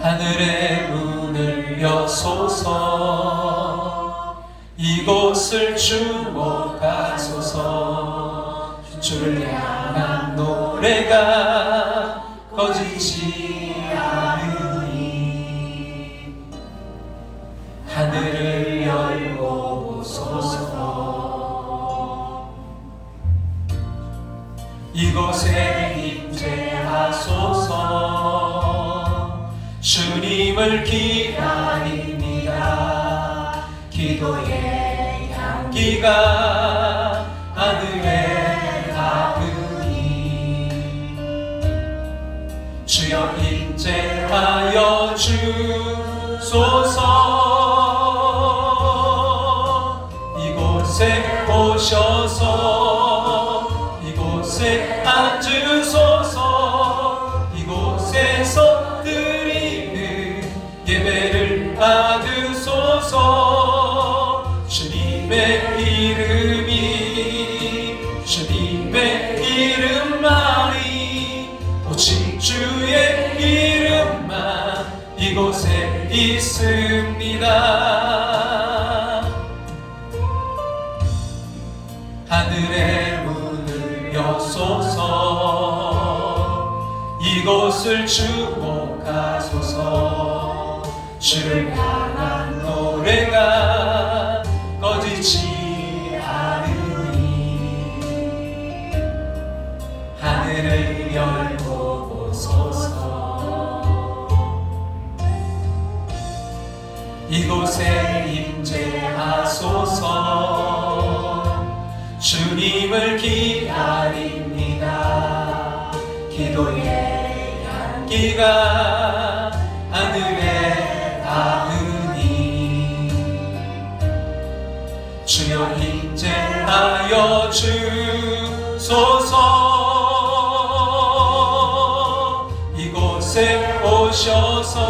하늘의 문을 여소서. 이곳을 주목하소서. 주를 향한 노래가 꺼지지 않으니 하늘을 열고 보소서. 이곳에 임재하소서. 주님을 기다립니다. 기도의 향기가 하늘에 닿으니 주여 임재하여 주소서. 이곳에 오셔서 이곳에 앉으소서. 이곳에서 드리는 예배를 받으소서. 주님의 주님의 이름만이 오직 주의 이름만 이곳에 있습니다. 하늘의 문을 여소서. 이곳을 주목하소서. 주를 향한 노래가 꺼지지 않으니 하늘을 열고 보소서. 이곳에 임재하소서. 주님을 기다립니다. 기도의 향기가 하늘에 닿으니 주여 임재하여 주소서. 이곳에 오셔서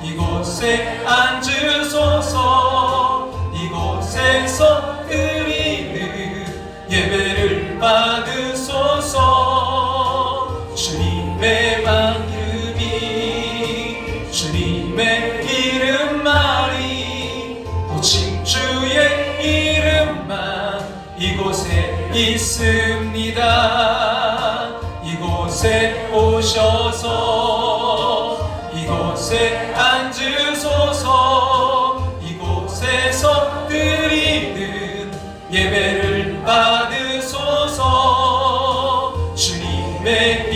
이곳에 앉으소서. 이곳에서 드리는 예배를 받으소서. 주님의 주님의 이름만이 오직 주의 이름만 이곳에 있습니다. 이곳에 오셔서 이곳에 앉으소서. 이곳에서 드리는 예배를 받으소서. 주님의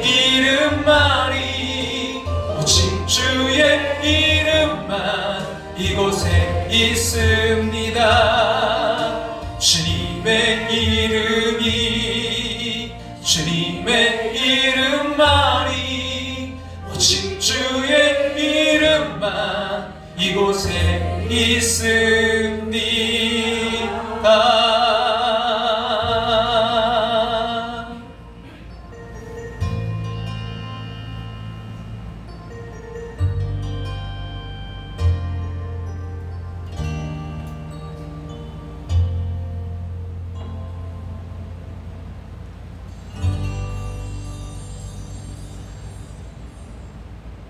이름만이 오직 주의 이름만 이곳에 있습니다. 주님의 이름만이 오직 주의 이름만 이곳에 있습니다.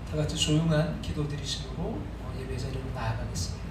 다 같이 조용한 기도 드리심으로 예배 자리로 나아가겠습니다.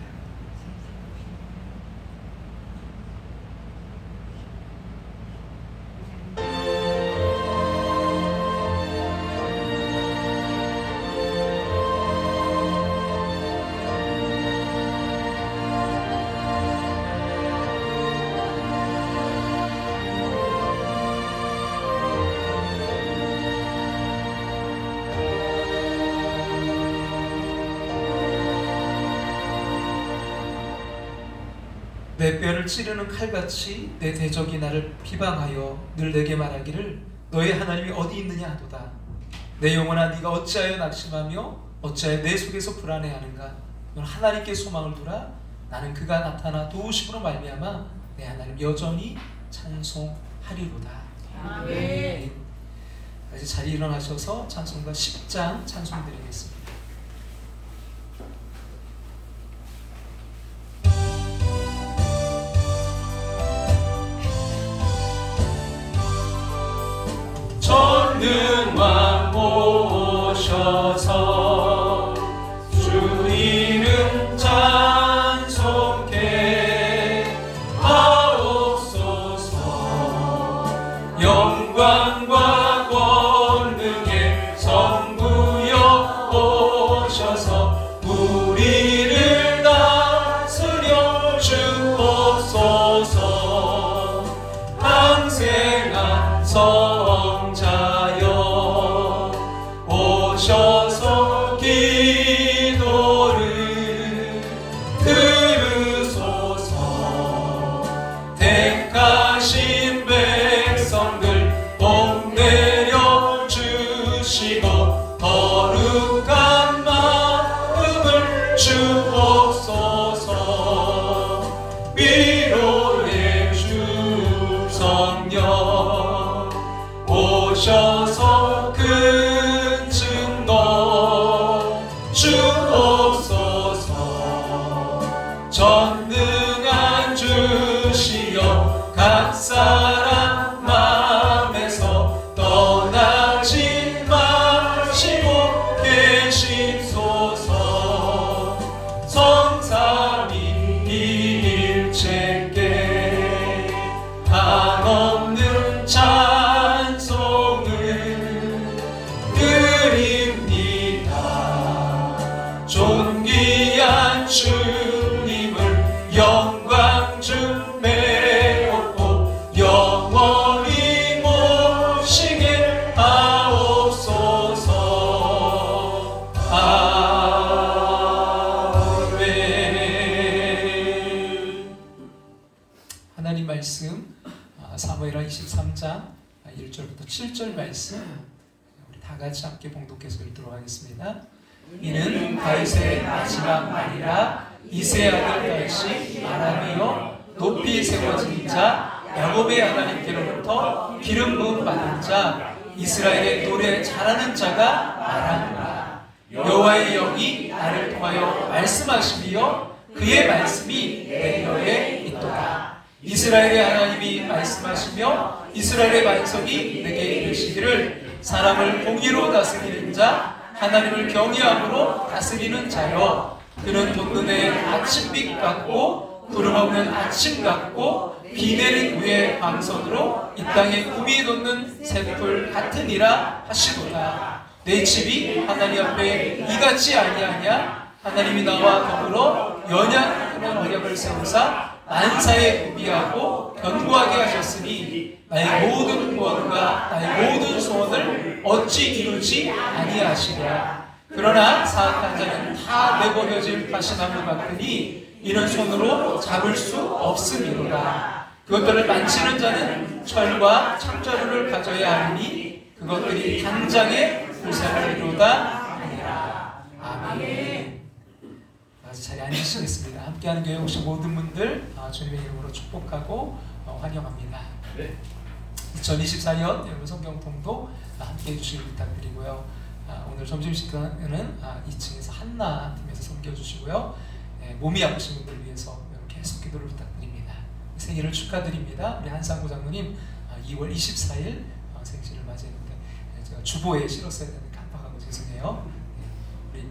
내 뼈를 찌르는 칼같이 내 대적이 나를 비방하여 늘 내게 말하기를 너의 하나님이 어디 있느냐 하도다. 내 영혼아 네가 어찌하여 낙심하며 어찌하여 내 속에서 불안해하는가. 넌 하나님께 소망을 두라. 나는 그가 나타나 도우심으로 말미암아 내 하나님 여전히 찬송하리로다. 아멘. 이제 자리에 일어나셔서 찬송가 10장 찬송 드리겠습니다. 전능 주시소서. 성삼위일체께 한없는 찬송을 드립니다. 존귀한 주님을 영광 주매 얻고 영원히 모시게 하옵소서. 아멘. 하나님 말씀 사무엘하 23장 1절부터 7절 말씀 우리 다 같이 함께 봉독해서 읽도록 하겠습니다. 이는 다윗의 마지막 말이라. 이새의 아들 다윗이 말하며 높이 세워진 자 야곱의 하나님께로부터 기름 부음 받은 자 이스라엘의 노래 잘하는 자가 말하노라. 여호와의 영이 나를 통하여 말씀하시며 그의 말씀이 내 혀에 있도다. 이스라엘의 하나님이 말씀하시며 이스라엘의 반석이 내게 이르시기를 사람을 공의로 다스리는 자 하나님을 경외함으로 다스리는 자여. 그는 돋는 아침빛 같고 구름 없는 아침 같고 비 내린 후의 광선으로 이 땅에 꿈이 돋는 새풀 같으니라 하시도다. 내 집이 하나님 앞에 이같이 아니하냐. 하나님이 나와 더불어 연약한 언약을 세우사 만사에 구비하고 견고하게 하셨으니 나의 모든 구원과 나의 모든 소원을 어찌 이루지 아니하시랴. 그러나 사악한 자는 다 내버려질 가시나무 같으니 이는 손으로 잡을 수 없음이로다. 그것들을 만지는 자는 철과 창자루를 가져야 하니 그것들이 당장에 불살이로다 하니라. 아멘. 자리에 앉으시겠습니다. 함께하는 교회 오신 모든 분들 주님의 이름으로 축복하고 환영합니다. 2024년 여러분 성경 통독 함께해 주시길 부탁드리고요. 오늘 점심시간에는 2층에서 한나 팀에서 섬겨주시고요. 몸이 아프신 분들을 위해서 계속 기도를 부탁드립니다. 생일을 축하드립니다. 우리 한상구 장로님 2월 24일 생신을 맞이했는데 제가 주보에 실었어야 되는데 깜빡하고 죄송해요. 우리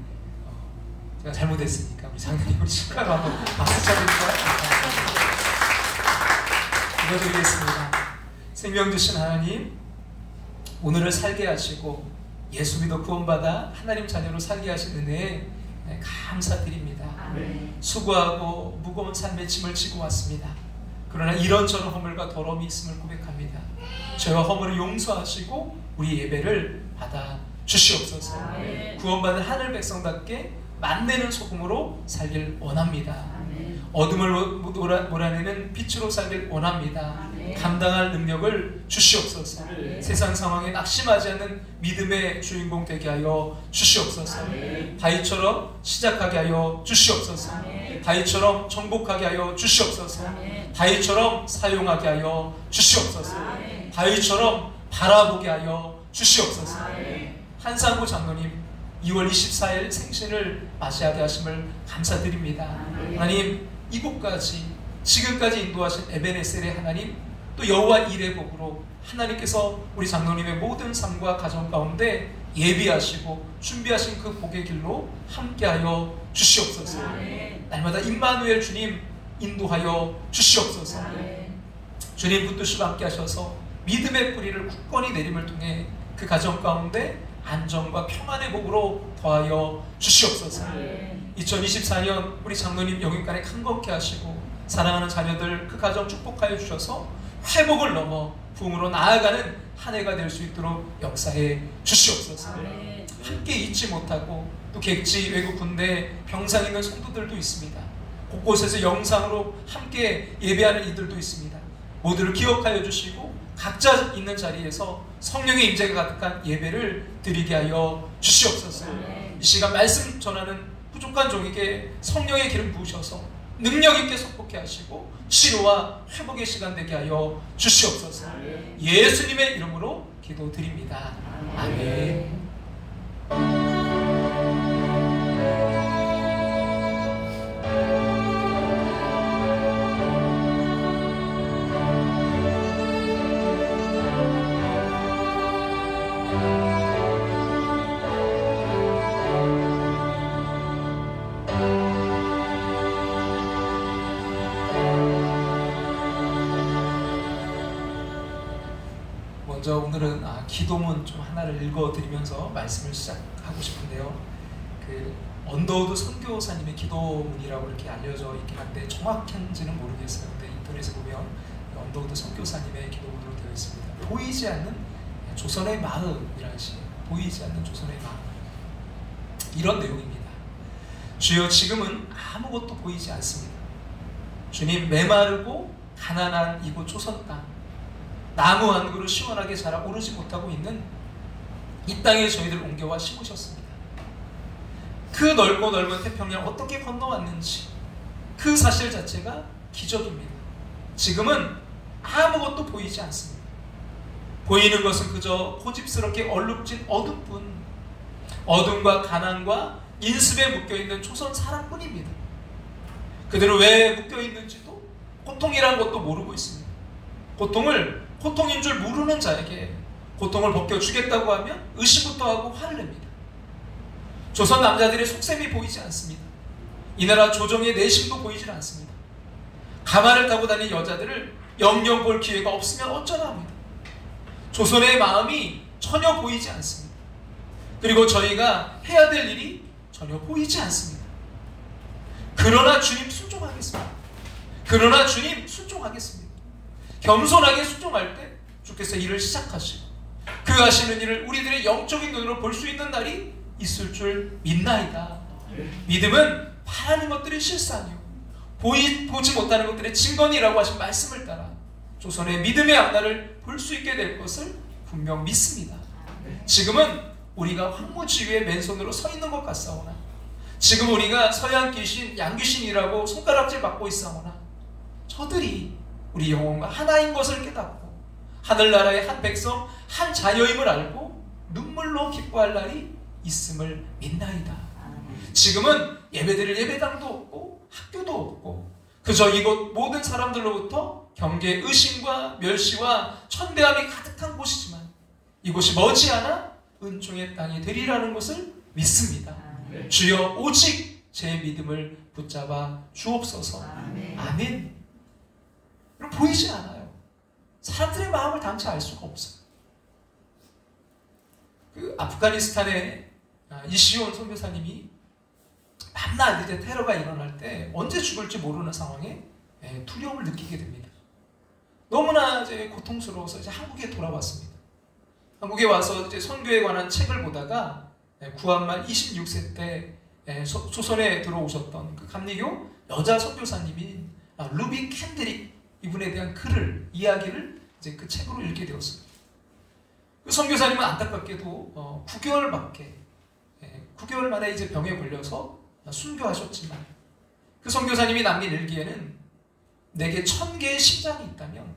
제가 잘못했으니까 우리 장로님 우리 축하로 한번 박수 쳐드릴까요? 기도드리겠습니다. 생명 주신 하나님, 오늘을 살게 하시고 예수 믿어 구원받아 하나님 자녀로 살게 하신 은혜에 감사드립니다. 아멘. 수고하고 무거운 삶의 짐을 지고 왔습니다. 그러나 이런저런 허물과 더러움이 있음을 고백합니다. 죄와 허물을 용서하시고 우리 예배를 받아 주시옵소서. 아멘. 구원받은 하늘 백성답게 만내는 소금으로 살길 원합니다. 아멘. 어둠을 몰아내는 빛으로 살길 원합니다. 아멘. 감당할 능력을 주시옵소서. 아멘. 세상 상황에 낙심하지 않는 믿음의 주인공 되게 하여 주시옵소서. 아멘. 다윗처럼 시작하게 하여 주시옵소서. 아멘. 다윗처럼 정복하게 하여 주시옵소서. 아멘. 다윗처럼 사용하게 하여 주시옵소서. 아멘. 다윗처럼 바라보게 하여 주시옵소서. 아멘. 한상구 장로님 2월 24일 생신을 맞이하게 하심을 감사드립니다. 하나님, 이곳까지 지금까지 인도하신 에베네셀의 하나님, 또 여호와 일의 복으로 하나님께서 우리 장로님의 모든 삶과 가정 가운데 예비하시고 준비하신 그 복의 길로 함께하여 주시옵소서. 날마다 임마누엘 주님 인도하여 주시옵소서. 주님 붙드시고 함께 하셔서 믿음의 뿌리를 굳건히 내림을 통해 그 가정 가운데 안정과 평안의 복으로 더하여 주시옵소서. 2024년 우리 장로님 영육간에 강건케 하시고 사랑하는 자녀들 그 가정 축복하여 주셔서 회복을 넘어 부흥으로 나아가는 한 해가 될 수 있도록 역사해 주시옵소서. 함께 잊지 못하고 또 객지 외국 군대 병상 있는 성도들도 있습니다. 곳곳에서 영상으로 함께 예배하는 이들도 있습니다. 모두를 기억하여 주시고 각자 있는 자리에서 성령의 임재가 가득한 예배를 드리게 하여 주시옵소서. 이 시간 말씀 전하는 부족한 종에게 성령의 기름 부으셔서 능력 있게 속복해 하시고 치료와 회복의 시간 되게 하여 주시옵소서. 예수님의 이름으로 기도드립니다. 아멘. 먼저 오늘은 기도문 좀 하나를 읽어드리면서 말씀을 시작하고 싶은데요. 그 언더우드 선교사님의 기도문이라고 이렇게 알려져 있긴 한데 정확한지는 모르겠어요. 근데 인터넷에 보면 언더우드 선교사님의 기도문으로 되어 있습니다. 보이지 않는 조선의 마음이라는 시, 보이지 않는 조선의 마음, 이런 내용입니다. 주여, 지금은 아무것도 보이지 않습니다. 주님, 메마르고 가난한 이곳 조선 땅, 나무 한 그루 시원하게 자라 오르지 못하고 있는 이 땅에 저희들 옮겨와 심으셨습니다. 그 넓고 넓은 태평양 어떻게 건너왔는지 그 사실 자체가 기적입니다. 지금은 아무것도 보이지 않습니다. 보이는 것은 그저 고집스럽게 얼룩진 어둠뿐, 어둠과 가난과 인습에 묶여있는 조선 사람뿐입니다. 그대로 왜 묶여있는지도, 고통이란 것도 모르고 있습니다. 고통을 고통인 줄 모르는 자에게 고통을 벗겨주겠다고 하면 의심부터 하고 화를 냅니다. 조선 남자들의 속셈이 보이지 않습니다. 이 나라 조정의 내심도 보이질 않습니다. 가마를 타고 다니는 여자들을 영영 볼 기회가 없으면 어쩌나 합니다. 조선의 마음이 전혀 보이지 않습니다. 그리고 저희가 해야 될 일이 전혀 보이지 않습니다. 그러나 주님 순종하겠습니다. 그러나 주님 순종하겠습니다. 겸손하게 순종할 때 주께서 일을 시작하시고 그 하시는 일을 우리들의 영적인 눈으로 볼 수 있는 날이 있을 줄 믿나이다. 믿음은 바라는 것들의 실상이요 보지 못하는 것들의 증거니라고 하신 말씀을 따라 조선의 믿음의 앞날을 볼 수 있게 될 것을 분명 믿습니다. 지금은 우리가 황무지 위에 맨손으로 서 있는 것 같사오나, 지금 우리가 서양 귀신, 양귀신이라고 손가락질 받고 있사오나, 저들이 우리 영혼과 하나인 것을 깨닫고 하늘나라의 한 백성, 한 자녀임을 알고 눈물로 기뻐할 날이 있음을 믿나이다. 지금은 예배드릴 예배당도 없고 학교도 없고 그저 이곳 모든 사람들로부터 경계, 의심과 멸시와 천대함이 가득한 곳이지만 이곳이 머지않아 은총의 땅이 되리라는 것을 믿습니다. 주여, 오직 제 믿음을 붙잡아 주옵소서. 아멘. 보이지 않아요. 사람들의 마음을 당체 알 수가 없어요. 그 아프가니스탄의 이시온 선교사님이 밤낮 이제 테러가 일어날 때 언제 죽을지 모르는 상황에 두려움을 느끼게 됩니다. 너무나 이제 고통스러워서 이제 한국에 돌아왔습니다. 한국에 와서 이제 선교에 관한 책을 보다가 구한말 26세 때 조선에 들어오셨던 그 감리교 여자 선교사님인 루비 캔드릭, 이분에 대한 글을, 이야기를 이제 그 책으로 읽게 되었습니다. 그 선교사님은 안타깝게도 9개월 만에 이제 병에 걸려서 순교하셨지만 그 선교사님이 남긴 일기에는 내게 1000개의 심장이 있다면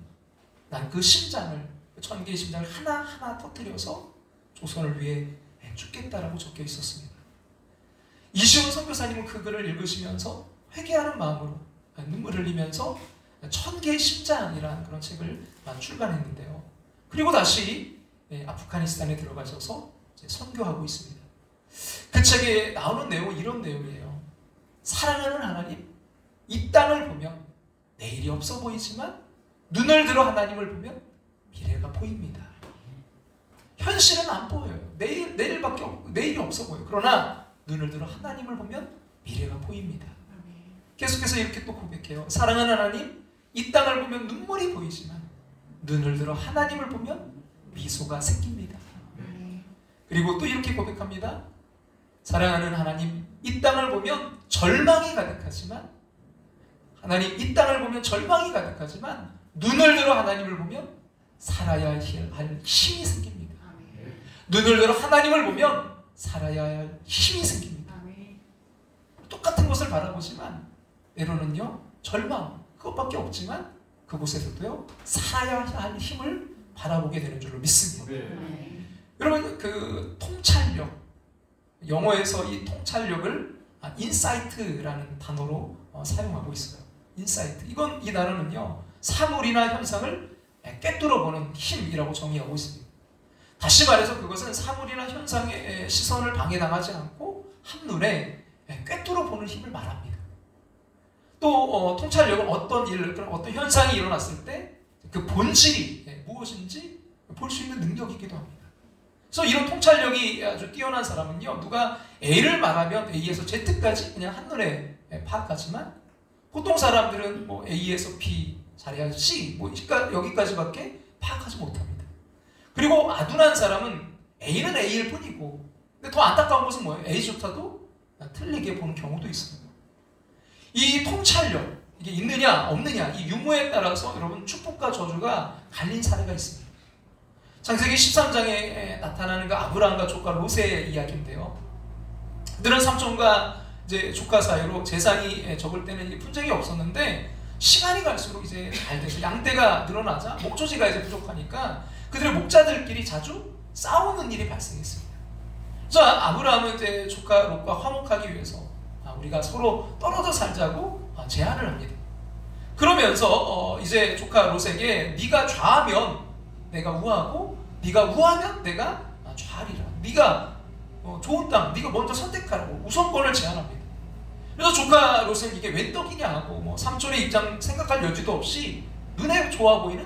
난 그 심장을, 1000개의 심장을 하나하나 터뜨려서 조선을 위해 죽겠다라고 적혀 있었습니다. 이시온 선교사님은 그 글을 읽으시면서 회개하는 마음으로 눈물을 흘리면서 1000개의 심장이라는 그런 책을 출간했는데요. 그리고 다시 아프가니스탄에 들어가셔서 선교하고 있습니다. 그 책에 나오는 내용은 이런 내용이에요. 사랑하는 하나님, 이 땅을 보면 내일이 없어 보이지만 눈을 들어 하나님을 보면 미래가 보입니다. 현실은 안 보여요. 내일밖에 없고 내일이 없어 보여요. 그러나 눈을 들어 하나님을 보면 미래가 보입니다. 계속해서 이렇게 또 고백해요. 사랑하는 하나님, 이 땅을 보면 눈물이 보이지만 눈을 들어 하나님을 보면 미소가 생깁니다. 그리고 또 이렇게 고백합니다. 사랑하는 하나님, 이 땅을 보면 절망이 가득하지만, 하나님, 이 땅을 보면 절망이 가득하지만 눈을 들어 하나님을 보면 살아야 할 힘이 생깁니다. 눈을 들어 하나님을 보면 살아야 할 힘이 생깁니다. 똑같은 것을 바라보지만 때로는요, 절망, 그것밖에 없지만 그곳에서도요, 살아야 할 힘을 바라보게 되는 줄로 믿습니다. 여러분, 그 통찰력, 영어에서 이 통찰력을 인사이트라는 단어로 사용하고 있어요. 인사이트. 이 단어는요, 사물이나 현상을 꿰뚫어보는 힘이라고 정의하고 있습니다. 다시 말해서 그것은 사물이나 현상의 시선을 방해당하지 않고 한눈에 꿰뚫어보는 힘을 말합니다. 또 통찰력은 어떤 일, 어떤 현상이 일어났을 때 그 본질이 무엇인지 볼 수 있는 능력이기도 합니다. 그래서 이런 통찰력이 아주 뛰어난 사람은요, 누가 A를 말하면 A에서 Z까지 그냥 한눈에 파악하지만, 보통 사람들은 뭐 A에서 B, 잘해야 C, 뭐 여기까지밖에 파악하지 못합니다. 그리고 아둔한 사람은 A는 A일 뿐이고, 근데 더 안타까운 것은 뭐예요? A조차도 틀리게 보는 경우도 있습니다. 이 통찰력, 이게 있느냐 없느냐, 이 유무에 따라서 여러분 축복과 저주가 갈린 사례가 있습니다. 창세기 13장에 나타나는 그 아브라함과 조카 롯의 이야기인데요. 그들은 삼촌과 이제 조카 사이로 재산이 적을 때는 분쟁이 없었는데, 시간이 갈수록 이제 잘 돼서 양떼가 늘어나자 목조지가 이제 부족하니까 그들의 목자들끼리 자주 싸우는 일이 발생했습니다. 그래서 아브라함은 이제 조카 롯과 화목하기 위해서 우리가 서로 떨어져 살자고 제안을 합니다. 그러면서 이제 조카 롯에게 네가 좌하면 내가 우하고, 네가 우하면 내가 좌하리라. 네가 좋은 땅, 네가 먼저 선택하라고 우선권을 제안합니다. 그래서 조카 롯은 이게 웬 떡이냐 하고 뭐 삼촌의 입장 생각할 여지도 없이 눈에 좋아 보이는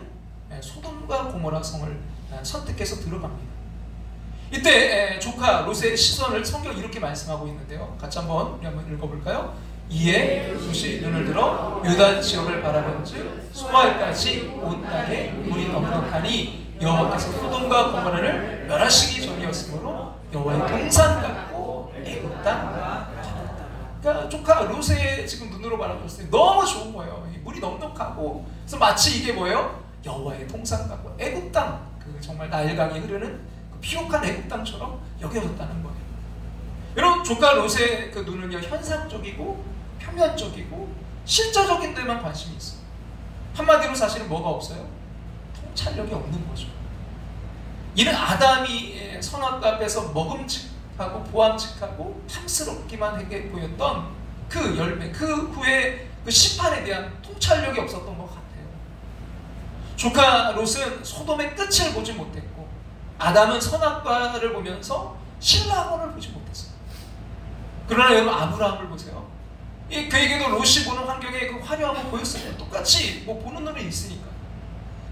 소돔과 고모라 성을 선택해서 들어갑니다. 이때 조카 롯의 시선을 성경 이렇게 말씀하고 있는데요. 같이 한번 읽어볼까요? 이에 롯이 눈을 들어 요단 지역을 바라본즉 소알까지 온 땅에 물이 넉넉하니 여호와께서 소돔과 고모라를 멸하시기 전이었으므로 여호와의 동산 같고 애굽 땅 같았다. 그러니까 조카 롯의 지금 눈으로 바라봤을 때 너무 좋은 거예요. 물이 넉넉하고, 그래서 마치 이게 뭐예요? 여호와의 동산 같고 애굽 땅, 그 정말 나일강이 흐르는 그 비옥한 애굽 땅처럼 여겨졌다는 거예요. 여러분, 조카 롯의 그 눈은요, 현상적이고 표면적이고 실제적인 데만 관심이 있어요. 한마디로 사실은 뭐가 없어요? 통찰력이 없는 거죠. 이는 아담이 선악과 앞에서 먹음직하고 보암직하고 탐스럽기만 하게 보였던 그 열매, 그 후에 그 심판에 대한 통찰력이 없었던 것 같아요. 조카 롯은 소돔의 끝을 보지 못했고, 아담은 선악과를 보면서 신라곤을 보지 못했어요. 그러나 여러분, 아브라함을 보세요. 그에게도 롯이 보는 환경에 그 화려함을 보였어요. 똑같이 뭐 보는 눈이 있으니까.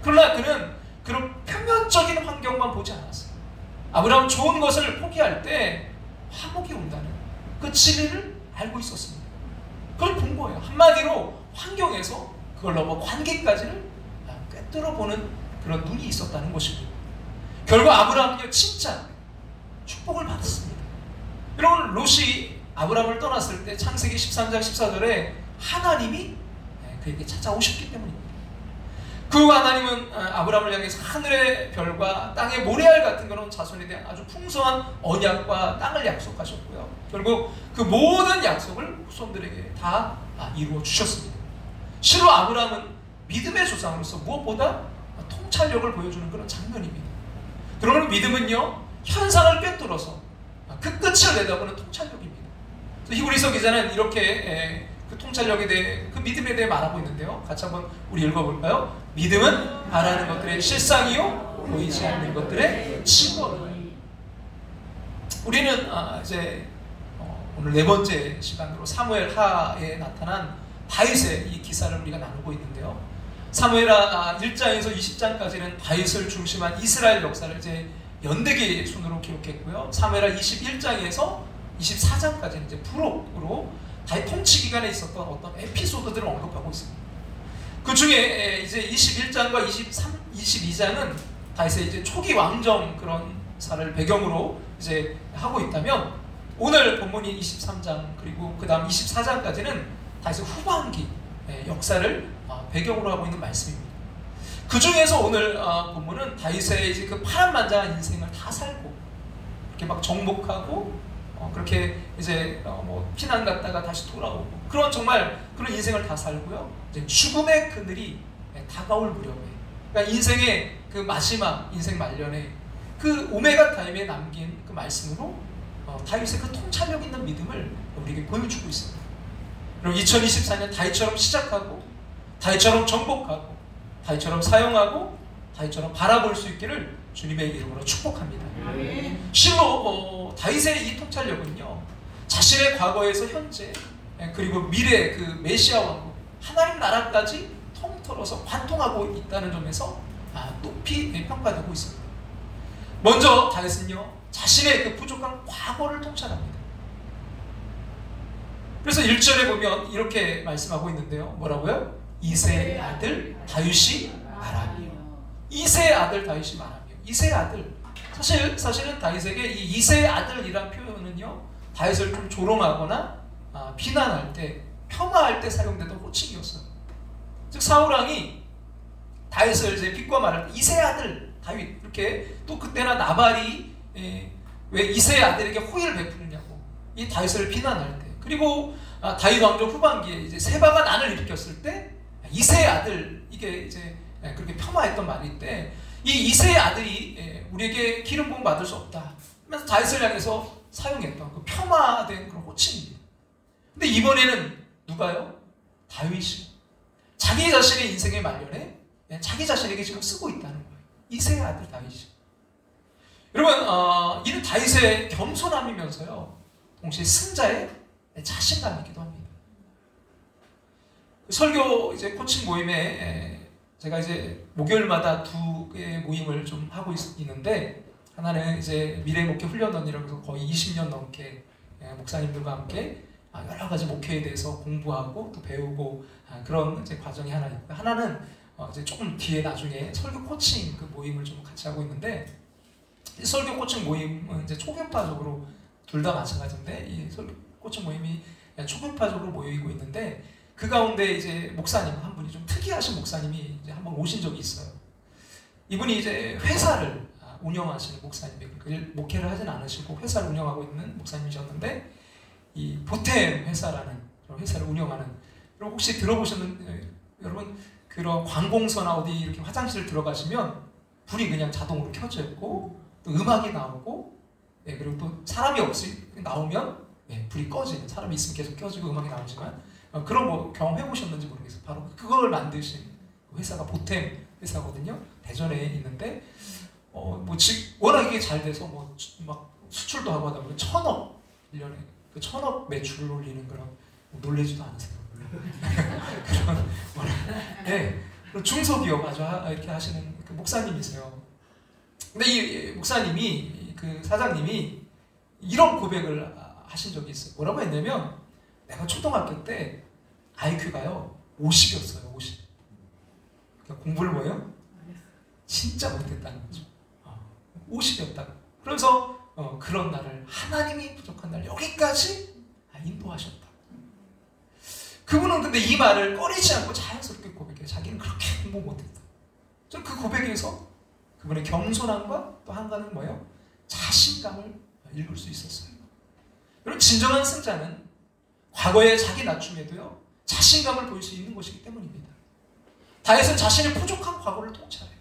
그러나 그는 그런 표면적인 환경만 보지 않았어요. 아브라함은 좋은 것을 포기할 때 화목이 온다는 그 진리를 알고 있었습니다. 그걸 본 거예요. 한마디로 환경에서 그걸 넘어 관계까지를 꿰뚫어 보는 그런 눈이 있었다는 것입니다. 결국 아브라함은요, 진짜 축복을 받았습니다. 여러분, 롯이 아브라함을 떠났을 때 창세기 13장 14절에 하나님이 그에게 찾아오셨기 때문입니다. 그 하나님은 아브라함을 향해서 하늘의 별과 땅의 모래알 같은 그런 자손에 대한 아주 풍성한 언약과 땅을 약속하셨고요. 결국 그 모든 약속을 후손들에게 다 이루어 주셨습니다. 실로 아브라함은 믿음의 조상으로서 무엇보다 통찰력을 보여주는 그런 장면입니다. 그러면 믿음은요, 현상을 꿰뚫어서 그 끝을 내다보는 통찰력입니다. 히브리서 기자는 이렇게 그 통찰력에 대해, 그 믿음에 대해 말하고 있는데요. 같이 한번 우리 읽어볼까요? 믿음은 바라는 것들의 실상이요, 보이지 않는 것들의 증거니. 우리는 이제 오늘 네 번째 시간으로 사무엘 하에 나타난 다윗의 이 기사를 우리가 나누고 있는데요. 사무엘하 1장에서 20장까지는 다윗을 중심한 이스라엘 역사를 이제 연대기 순으로 기록했고요. 사무엘하 21장에서 24장까지는 이제 부록으로 다윗 통치 기간에 있었던 어떤 에피소드들을 언급하고 있습니다. 그 중에 이제 21장과 22장은 다윗의 이제 초기 왕정 그런 사를 배경으로 이제 하고 있다면, 오늘 본문인 23장 그리고 그 다음 24장까지는 다윗의 후반기 역사를 배경으로 하고 있는 말씀입니다. 그 중에서 오늘 본문은 다윗의 이제 그 파란만장한 인생을 다 살고 이렇게 막 정복하고 그렇게 이제 뭐 피난 갔다가 다시 돌아오고 그런 정말 그런 인생을 다 살고요. 이제 죽음의 그늘이 다가올 무렵에, 그러니까 인생의 그 마지막 인생 말년에 그 오메가 타임에 남긴 그 말씀으로 다윗의 그 통찰력 있는 믿음을 우리에게 보여주고 있습니다. 그럼 2024년 다윗처럼 시작하고 다윗처럼 정복하고 다윗처럼 사용하고 다윗처럼 바라볼 수 있기를 주님의 이름으로 축복합니다. 실로 다윗의 이 통찰력은요, 자신의 과거에서 현재 그리고 미래 그 메시아 왕국 하나님 나라까지 통틀어서 관통하고 있다는 점에서 높이 평가되고 있습니다. 먼저 다윗은요 자신의 그 부족한 과거를 통찰합니다. 그래서 1절에 보면 이렇게 말씀하고 있는데요. 뭐라고요? 이새의 아들 다윗이 말하며. 이새의 아들 다윗이 말하며. 이새의 아들. 사실은 다윗에게 이 이새의 아들이란 표현은요 다윗을 좀 조롱하거나 비난할 때, 폄하할 때 사용되던 호칭이었어요. 즉 사울왕이 다윗을 이제 비꼬아 말할 때 이새의 아들 다윗, 이렇게, 또 그때나 나발이 왜 이새의 아들에게 호의를 베푸느냐고 이 다윗을 비난할 때, 그리고 다윗 왕조 후반기에 이제 세바가 난을 일으켰을 때 이새의 아들, 이게 이제 그렇게 폄하했던 말인데, 이 이새의 아들이 우리에게 기름 부음 받을 수 없다 하면서 다윗을 향해서 사용했던 그 폄하된 그런 호칭입니다. 근데 이번에는 누가요? 다윗이 자기 자신의 인생의 말년에 자기 자신에게 지금 쓰고 있다는 거예요. 이새의 아들 다윗이. 여러분, 이는 다윗의 겸손함이면서요 동시에 승자의 자신감이기도 합니다. 설교 이제 코칭 모임에 제가 이제 목요일마다 두 개의 모임을 좀 하고 있는데, 하나는 이제 미래 목회 훈련원이라고 해서 거의 20년 넘게 목사님들과 함께 여러 가지 목회에 대해서 공부하고 또 배우고 그런 이제 과정이 하나 있고, 하나는 이제 조금 뒤에 나중에 설교 코칭 그 모임을 좀 같이 하고 있는데, 이 설교 코칭 모임은 이제 초교파적으로 둘 다 마찬가지인데, 이 설교 코칭 모임이 초교파적으로 모이고 있는데, 그 가운데 이제 목사님 한 분이 좀 특이하신 목사님이 이제 한번 오신 적이 있어요. 이분이 이제 회사를 운영하시는 목사님이에요. 목회를 하진 않으시고 회사를 운영하고 있는 목사님이셨는데, 이 보템 회사라는 그런 회사를 운영하는, 여러분 혹시 들어보셨는, 여러분 그런 관공서나 어디 이렇게 화장실 들어가시면 불이 그냥 자동으로 켜져 있고 또 음악이 나오고, 그리고 또 사람이 없이 나오면 불이 꺼지는, 사람이 있으면 계속 켜지고 음악이 나오지만, 그런 뭐 경험해 보셨는지 모르겠어요. 바로 그걸 만드신 회사가 보템 회사거든요. 대전에 있는데, 뭐 워낙 이게 잘 돼서 뭐 막 수출도 하고 하다 보니 1,000억 1년에 그 1,000억 매출을 올리는 그런, 놀라지도 않으세요. 그런 그런 중소기업 아주 이렇게 하시는 그 목사님이세요. 근데 이 목사님이, 그 사장님이 이런 고백을 하신 적이 있어요. 뭐라고 했냐면, 내가 초등학교 때 IQ가요 50이었어요. 50. 그러니까 공부를 뭐예요? 진짜 못했다는 거죠. 50이었다고. 그래서 그런 나를, 하나님이 부족한 날 여기까지 인도하셨다. 그분은 근데 이 말을 꺼리지 않고 자연스럽게 고백해요. 자기는 그렇게 공부 못했다. 저는 그 고백에서 그분의 겸손함과 또 한가는 뭐예요? 자신감을 읽을 수 있었어요. 여러분, 진정한 승자는 과거의 자기 낮춤에도요 자신감을 보일 수 있는 것이기 때문입니다. 다윗은 자신의 부족한 과거를 통찰해요.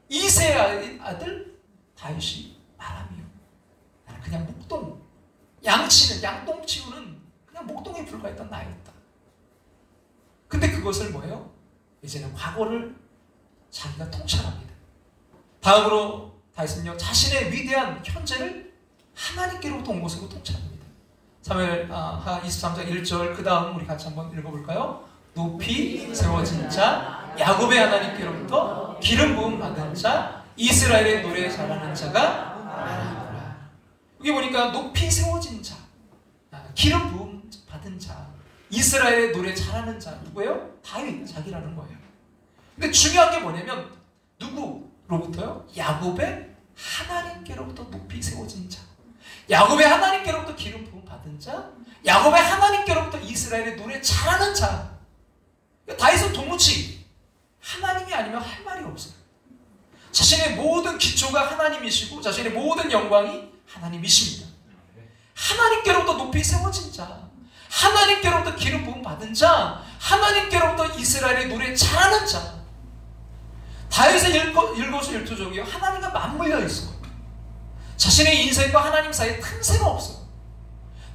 이새의 아들 다윗이 말하며, 나는 그냥 목동, 양치는, 양똥 치우는 그냥 목동에 불과했던 나였다. 근데 그것을 뭐예요? 이제는 과거를 자기가 통찰합니다. 다음으로 다윗은요 자신의 위대한 현재를 하나님께로부터 온 것으로 통찰합니다. 사무엘하 23장 1절, 그 다음 우리 같이 한번 읽어볼까요? 높이 세워진 자, 야곱의 하나님께로부터 기름 부음 받은 자, 이스라엘의 노래 잘하는 자가 말하노라. 여기 보니까 높이 세워진 자, 기름 부음 받은 자, 이스라엘의 노래 잘하는 자, 누구예요? 다윗, 자기라는 거예요. 근데 중요한 게 뭐냐면, 누구로부터요? 야곱의 하나님께로부터 높이 세워진 자, 야곱의 하나님께로부터 기름 부음 받은 자, 야곱의 하나님께로부터 이스라엘의 노래 잘하는 자. 다윗은 도무지 하나님이 아니면 할 말이 없어요. 자신의 모든 기초가 하나님이시고 자신의 모든 영광이 하나님이십니다. 하나님께로부터 높이 세워진 자, 하나님께로부터 기름 부음 받은 자, 하나님께로부터 이스라엘의 노래 잘하는 자. 다윗의 일거수일투족이요 하나님과 맞물려 있어요. 자신의 인생과 하나님 사이에 틈새가 없어요.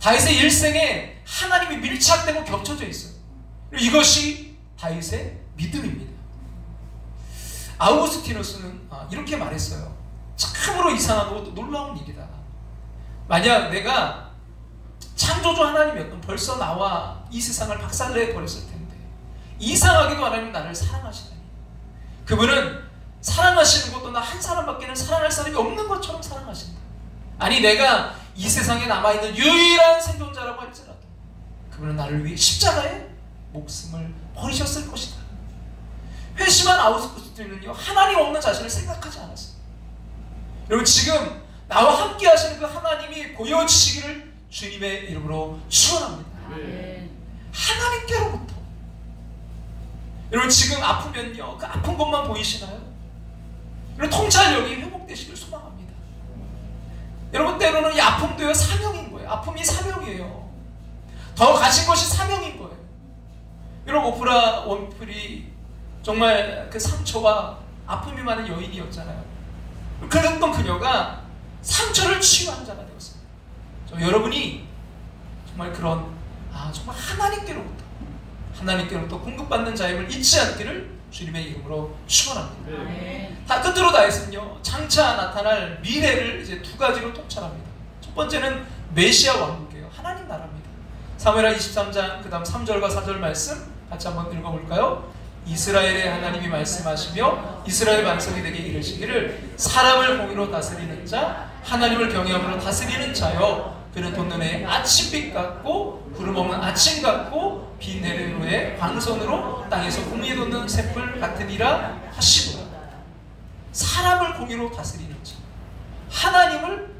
다윗의 일생에 하나님이 밀착되고 겹쳐져 있어요. 이것이 다윗의 믿음입니다. 아우구스티누스는 이렇게 말했어요. 참으로 이상하고 놀라운 일이다. 만약 내가 창조주 하나님이었던, 벌써 나와 이 세상을 박살내 버렸을 텐데, 이상하게도 하나님은 나를 사랑하시다니. 그분은 사랑하시는 것도 나 한 사람밖에는 사랑할 사람이 없는 것처럼 사랑하신다. 아니 내가 이 세상에 남아있는 유일한 생존자라고 할지라도 그분은 나를 위해 십자가에 목숨을 버리셨을 것이다. 회심한 아우구스티누는요 하나님 없는 자신을 생각하지 않았어요. 여러분 지금 나와 함께 하시는 그 하나님이 보여주시기를 주님의 이름으로 축원합니다. 하나님께로부터. 여러분 지금 아프면요 그 아픈 것만 보이시나요? 여러분 통찰력이 회복되시길 소망합니다. 여러분 때로는 이 아픔도요 사명인 거예요. 아픔이 사명이에요. 더 가진 것이 사명인 거예요. 여러분 오프라 원프리 정말 그 상처와 아픔이 많은 여인이었잖아요. 그랬던 그녀가 상처를 치유하는 자가 되었습니다. 여러분이 정말 그런 정말 하나님께로부터 공급받는 자임을 잊지 않기를 주님의 이름으로 축원합니다. 다 끝으로 다해서는요 장차 나타날 미래를 이제 두 가지로 통찰합니다. 첫 번째는 메시아 왕국이에요. 하나님 나라입니다. 사무엘하 23장 그 다음 3절과 4절 말씀 같이 한번 읽어볼까요? 이스라엘의 하나님이 말씀하시며 이스라엘 반석이 내게 이르시기를 사람을 공의로 다스리는 자 하나님을 경외함으로 다스리는 자여 그는 돋는 아침빛 같고 구름 없는 아침 같고 비 내리는 후에 광선으로 땅에서 공의 돋는 샘불 같으리라 하시고 사람을 공의로 다스리는 자 하나님을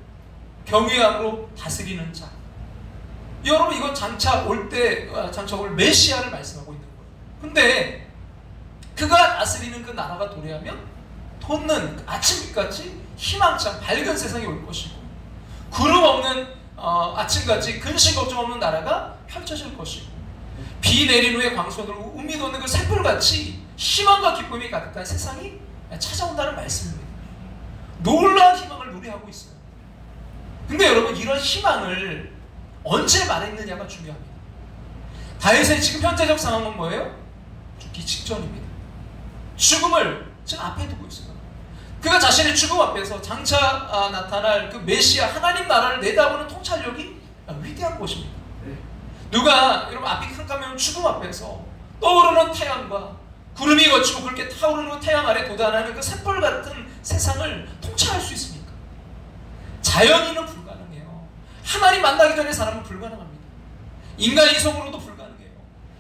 경외함으로 다스리는 자 여러분 이건 장차 올 메시아를 말씀하고 있는 거예요. 근데 그가 다스리는 그 나라가 도래하면 돋는 아침빛같이 희망찬 밝은 세상이 올 것이고 구름 없는 아침같이 근심 걱정 없는 나라가 펼쳐질 것이고 비 내린 후에 광선으로 음이 돋는 그 샘불같이 희망과 기쁨이 가득한 세상이 찾아온다는 말씀입니다. 놀라운 희망을 노래하고 있어요. 근데 여러분 이런 희망을 언제 말했느냐가 중요합니다. 다윗의 지금 현재적 상황은 뭐예요? 죽기 직전입니다. 죽음을 지금 앞에 두고 있어요. 그가 자신의 죽음 앞에서 장차 나타날 그 메시아 하나님 나라를 내다보는 통찰력이 위대한 것입니다. 누가 여러분 앞이 캄캄한 죽음 앞에서 떠오르는 태양과 구름이 거치고 붉게 타오르는 태양 아래 도단하는 그 샘불 같은 세상을 통찰할 수 있습니까? 자연인은 불가능해요. 하나님 만나기 전에 사람은 불가능합니다. 인간 이성으로도 불가능해요.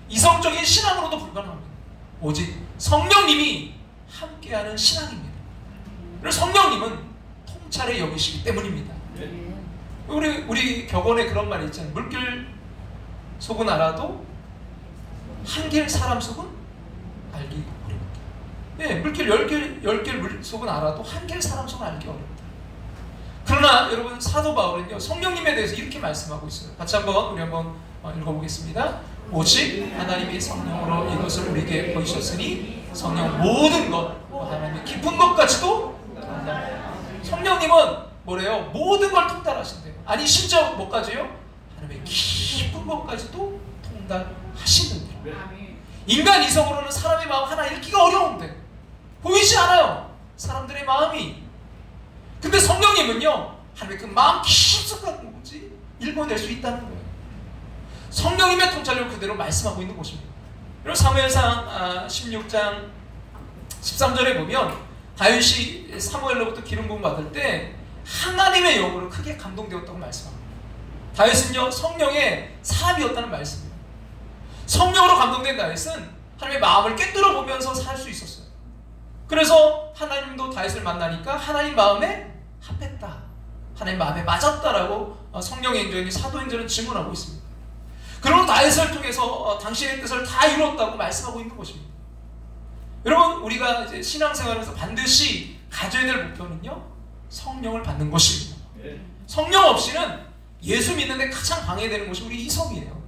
이성적인 신앙으로도 불가능합니다. 오직 성령님이 함께하는 신앙입니다. 성령님은 통찰에 여기시기 때문입니다. 우리 격언에 그런 말이 있잖아요. 물길 속은 알아도 한길 사람 속은 알기 어렵다. 예, 물길 10길 속은 알아도 한길 사람 속은 알기 어렵다. 그러나 여러분 사도 바울은요 성령님에 대해서 이렇게 말씀하고 있어요. 같이 우리 한번 읽어보겠습니다. 오직 하나님이 성령으로 이것을 우리에게 보이셨으니 성령 모든 것 하나님의 깊은 것까지도 성령님은 뭐래요? 모든 걸 통달하신대요. 아니 심지어 뭐까지요? 하나님의 깊은 것까지도 통달하시는데요. 인간 이성으로는 사람의 마음 하나 읽기가 어려운데 보이지 않아요. 사람들의 마음이. 근데 성령님은요 하나님의 그 마음 깊숙한 곳이 읽어낼 수 있다는 거예요. 성령님의 통찰력을 그대로 말씀하고 있는 곳입니다. 그리고 사무엘상 16장 13절에 보면 다윗이 사무엘로부터 기름 부음 받을 때 하나님의 영으로 크게 감동되었다고 말씀합니다. 다윗은요 성령의 사람이었다는 말씀이에요. 성령으로 감동된 다윗은 하나님의 마음을 꿰뚫어 보면서 살 수 있었어요. 그래서 하나님도 다윗을 만나니까 하나님 마음에 합했다, 하나님 마음에 맞았다라고 성령의 행전이 사도행전은 증언하고 있습니다. 그러므로 다윗을 통해서 당신의 뜻을 다 이루었다고 말씀하고 있는 것입니다. 여러분 우리가 이제 신앙생활에서 반드시 가져야 될 목표는요 성령을 받는 것입니다. 성령 없이는 예수 믿는데 가장 방해되는 것이 우리 이성이에요.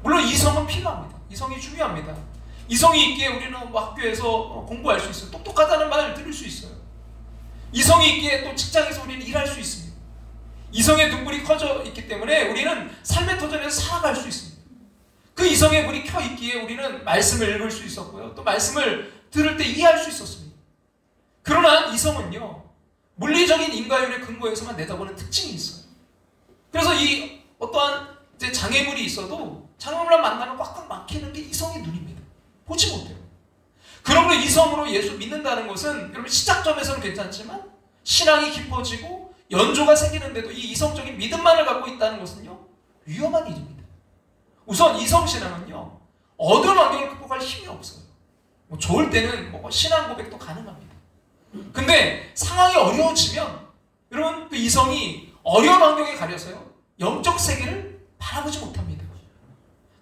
물론 이성은 필요합니다. 이성이 중요합니다. 이성이 있기에 우리는 학교에서 공부할 수 있어요. 똑똑하다는 말을 들을 수 있어요. 이성이 있기에 또 직장에서 우리는 일할 수 있습니다. 이성의 등불이 켜져 있기 때문에 우리는 삶의 터전에서 살아갈 수 있습니다. 그 이성의 불이 켜 있기에 우리는 말씀을 읽을 수 있었고요. 또 말씀을 들을 때 이해할 수 있었습니다. 그러나 이성은요 물리적인 인과율의 근거에서만 내다보는 특징이 있어요. 그래서 이 어떠한 이제 장애물이 있어도 장애물만 만나면 꽉꽉 막히는 게 이성의 눈입니다. 보지 못해요. 그러므로 이성으로 예수 믿는다는 것은 여러분 시작점에서는 괜찮지만 신앙이 깊어지고 연조가 생기는데도 이 이성적인 믿음만을 갖고 있다는 것은요 위험한 일입니다. 우선 이성신앙은요 어두운 환경을 극복할 힘이 없어요. 뭐 좋을 때는 뭐 신앙 고백도 가능합니다. 근데 상황이 어려워지면 여러분 그 이성이 어려운 환경에 가려서요 영적 세계를 바라보지 못합니다.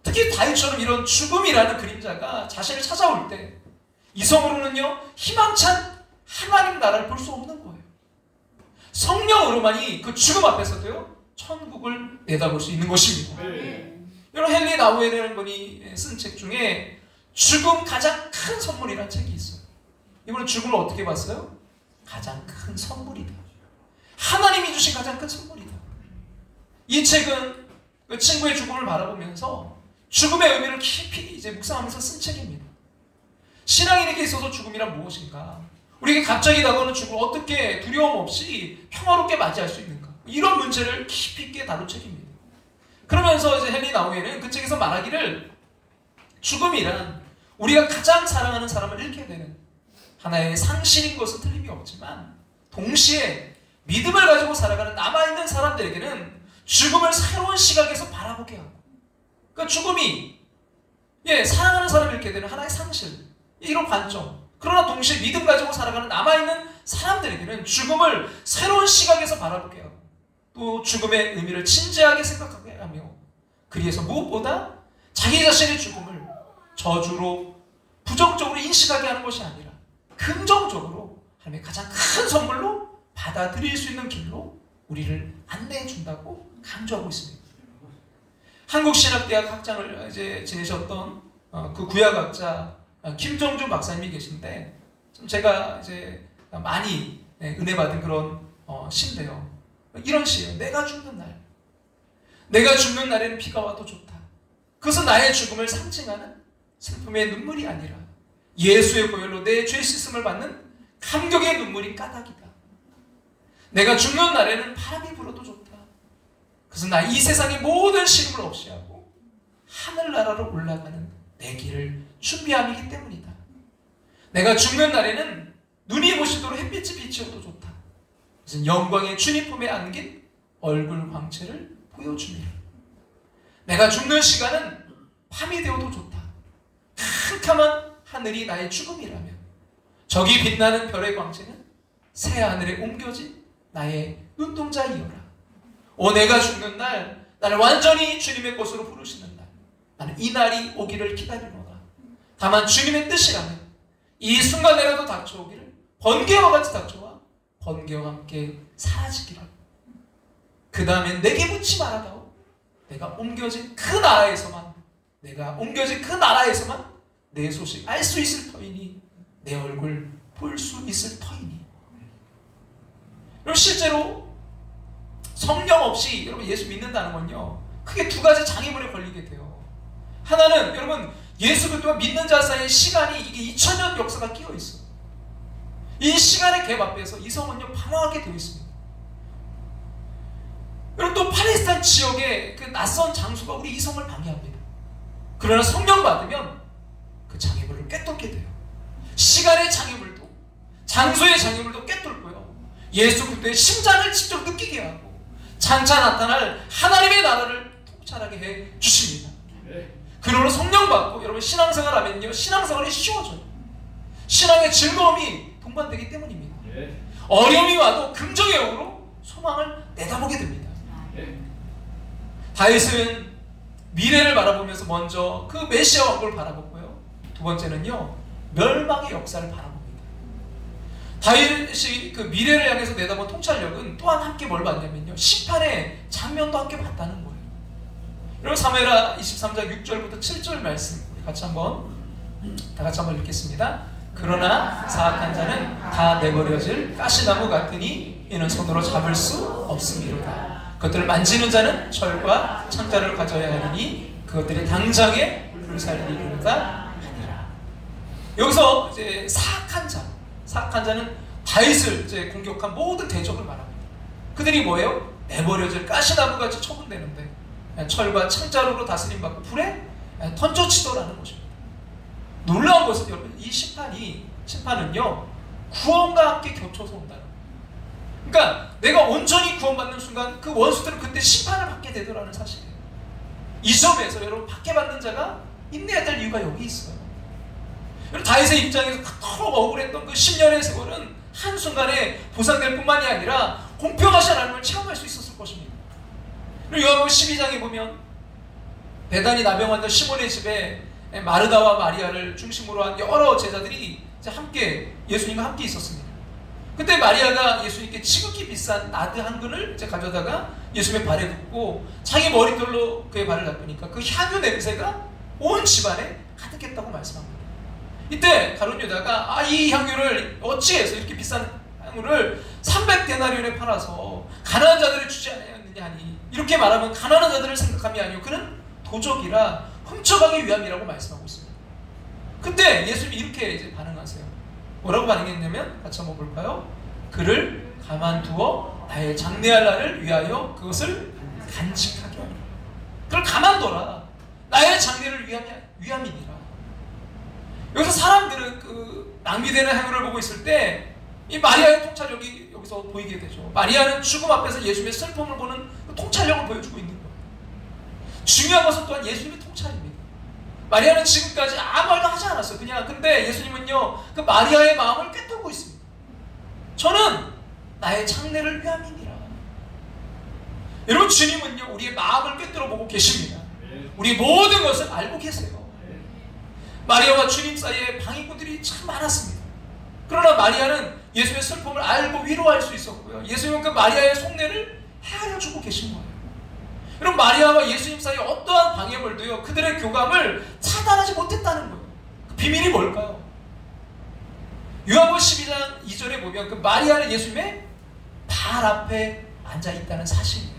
특히 다윗처럼 이런 죽음이라는 그림자가 자신을 찾아올 때 이성으로는요 희망찬 하나님 나라를 볼 수 없는 거예요. 성령으로만이 그 죽음 앞에서도요 천국을 내다볼 수 있는 것입니다. 여러분 헨리 나우엔이라는 분이 쓴 책 중에 죽음 가장 큰 선물이라는 책이 있어요. 이분은 죽음을 어떻게 봤어요? 가장 큰 선물이다. 하나님이 주신 가장 큰 선물이다. 이 책은 그 친구의 죽음을 바라보면서 죽음의 의미를 깊이 이제 묵상하면서 쓴 책입니다. 신앙인에게 있어서 죽음이란 무엇인가? 우리에게 갑자기 다가오는 죽음을 어떻게 두려움 없이 평화롭게 맞이할 수 있는가? 이런 문제를 깊이 있게 다룬 책입니다. 그러면서 이제 헨리 나우엔은 그 책에서 말하기를 죽음이란 우리가 가장 사랑하는 사람을 잃게 되는 하나의 상실인 것은 틀림이 없지만 동시에 믿음을 가지고 살아가는 남아있는 사람들에게는 죽음을 새로운 시각에서 바라보게 하고 그러니까 죽음이 사랑하는 사람을 잃게 되는 하나의 상실 이런 관점 그러나 동시에 믿음 가지고 살아가는 남아있는 사람들에게는 죽음을 새로운 시각에서 바라보게 하고 또 죽음의 의미를 진지하게 생각하게 하며 그리해서 무엇보다 자기 자신의 죽음을 저주로 부정적으로 인식하게 하는 것이 아니라 긍정적으로 하나님의 가장 큰 선물로 받아들일 수 있는 길로 우리를 안내해 준다고 강조하고 있습니다. 한국신학대학 학장을 이제 지내셨던 그 구약학자 김정주 박사님이 계신데 제가 이제 많이 은혜 받은 그런 시인데요. 이런 시예요. 내가 죽는 날, 내가 죽는 날에는 비가 와도 좋다. 그것은 나의 죽음을 상징하는 슬픔의 눈물이 아니라 예수의 보혈로 내 죄 씻음을 받는 감격의 눈물인 까닭이다. 내가 죽는 날에는 바람이 불어도 좋다. 그것은 나 이 세상의 모든 시름을 없이 하고 하늘나라로 올라가는 내 길을 준비함이기 때문이다. 내가 죽는 날에는 눈이 부시도록 햇빛이 비치어도 좋다. 그것은 영광의 주님 품에 안긴 얼굴 광채를 보여주며 내가 죽는 시간은 밤이 되어도 좋다. 캄캄한 하늘이 나의 죽음이라면 저기 빛나는 별의 광채는 새 하늘에 옮겨진 나의 눈동자이여라. 내가 죽는 날 나를 완전히 주님의 것으로 부르시는 날 나는 이 날이 오기를 기다리노라. 다만 주님의 뜻이라면 이 순간에라도 닥쳐오기를 번개와 같이 닥쳐와 번개와 함께 사라지기를 그 다음에 내게 묻지 말아다오. 내가 옮겨진 그 나라에서만 내 소식 알 수 있을 터이니 내 얼굴 볼 수 있을 터이니. 여러분 실제로 성령 없이 여러분 예수 믿는다는 건요 크게 두 가지 장애물에 걸리게 돼요. 하나는 여러분 예수 그리스도와 믿는 자 사이의 시간이 이게 2000년 역사가 끼어 있어요. 이 시간의 갭 앞에서 이성은요 방황하게 되어 있습니다. 여러분 또 팔레스타인 지역의 그 낯선 장소가 우리 이성을 방해합니다. 그러나 성령 받으면 그 장애물을 꿰뚫게 돼요. 시간의 장애물도 장소의 장애물도 꿰뚫고요 예수 그리스도의 심장을 직접 느끼게 하고 장차 나타날 하나님의 나라를 통찰하게 해 주십니다. 그러므로 성령 받고 여러분 신앙생활 하면요 신앙생활이 쉬워져요. 신앙의 즐거움이 동반되기 때문입니다. 어려움이 와도 긍정의 영으로 소망을 내다보게 됩니다. 다윗은 미래를 바라보면서 먼저 그 메시아 왕국을 바라보고요 두 번째는요 멸망의 역사를 바라봅니다. 다윗이 그 미래를 향해서 내다본 통찰력은 또한 함께 뭘 봤냐면요 심판의 장면도 함께 봤다는 거예요. 여러분 사무엘하 23장 6절부터 7절 말씀 우리 같이 한번 읽겠습니다. 그러나 사악한 자는 다 내버려질 가시나무 같으니 이는 손으로 잡을 수 없음이로다. 그것들을 만지는 자는 철과 창자를 가져야 하리니 그것들이 당장에 불살리리로다 하니라. 여기서 이제 사악한 자는 다윗을 이제 공격한 모든 대적을 말합니다. 그들이 뭐예요? 내버려질 가시나무같이 처분되는데 철과 창자루로 다스림받고 불에 던져치더라는 것입니다. 놀라운 것은 여러분, 이 심판은요 구원과 함께 겹쳐서 온다는 거예요. 그러니까 내가 온전히 구원받는 순간 그 원수들은 그때 심판을 받게 되더라는 사실이에요. 이 점에서 여러분, 받게 받는 자가 인내해야 될 이유가 여기 있어요. 여러분, 다윗의 입장에서 그토록 억울했던 그 10년의 세월은 한순간에 보상될 뿐만이 아니라 공평하신 하나님을 체험할 수 있었을 것입니다. 그리고 요한복음 12장에 보면 베다니 나병환자 시몬의 집에 마르다와 마리아를 중심으로 한 여러 제자들이 이제 함께 예수님과 함께 있었습니다. 그때 마리아가 예수님께 지극히 비싼 나드 한 근을 이제 가져다가 예수님의 발에 붓고 자기 머리털로 그의 발을 닦으니까 그 향유 냄새가 온 집안에 가득했다고 말씀합니다. 이때 가룟 유다가 이 향유를 어찌해서 이렇게 비싼 향유를 300데나리온에 팔아서 가난한 자들을 주지 않았느냐 하니, 이렇게 말하면 가난한 자들을 생각함이 아니요 그는 도적이라 훔쳐가기 위함이라고 말씀하고 있습니다. 그때 예수님이 이렇게 이제 반응하세요. 뭐라고 반응했냐면 같이 한번 볼까요? 그를 가만두어 나의 장래할 날을 위하여 그것을 간직하게 하리라. 그를 가만둬라. 나의 장래를 위함이니라. 여기서 사람들은 그 낭비되는 향유를 보고 있을 때 이 마리아의 통찰력이 여기서 보이게 되죠. 마리아는 죽음 앞에서 예수님의 슬픔을 보는 그 통찰력을 보여주고 있는 거예요. 중요한 것은 또한 예수님의 통찰입니다. 마리아는 지금까지 아무 말도 하지 않았어요. 그냥. 근데 예수님은요 그 마리아의 마음을 꿰뚫고 있습니다. 저는 나의 장래를 위함이니라. 여러분, 주님은요 우리의 마음을 꿰뚫어 보고 계십니다. 우리 모든 것을 알고 계세요. 마리아와 주님 사이에 방해꾼들이 참 많았습니다. 그러나 마리아는 예수님의 슬픔을 알고 위로할 수 있었고요. 예수님은 그 마리아의 속내를 헤아려 주고 계신 거예요. 여러분, 마리아와 예수님 사이에 어떠한 방해물도요 그들의 교감을 차단하지 못했다는 거예요. 그 비밀이 뭘까요? 요한복음 12장 2절에 보면 그 마리아는 예수님의 발 앞에 앉아 있다는 사실이에요.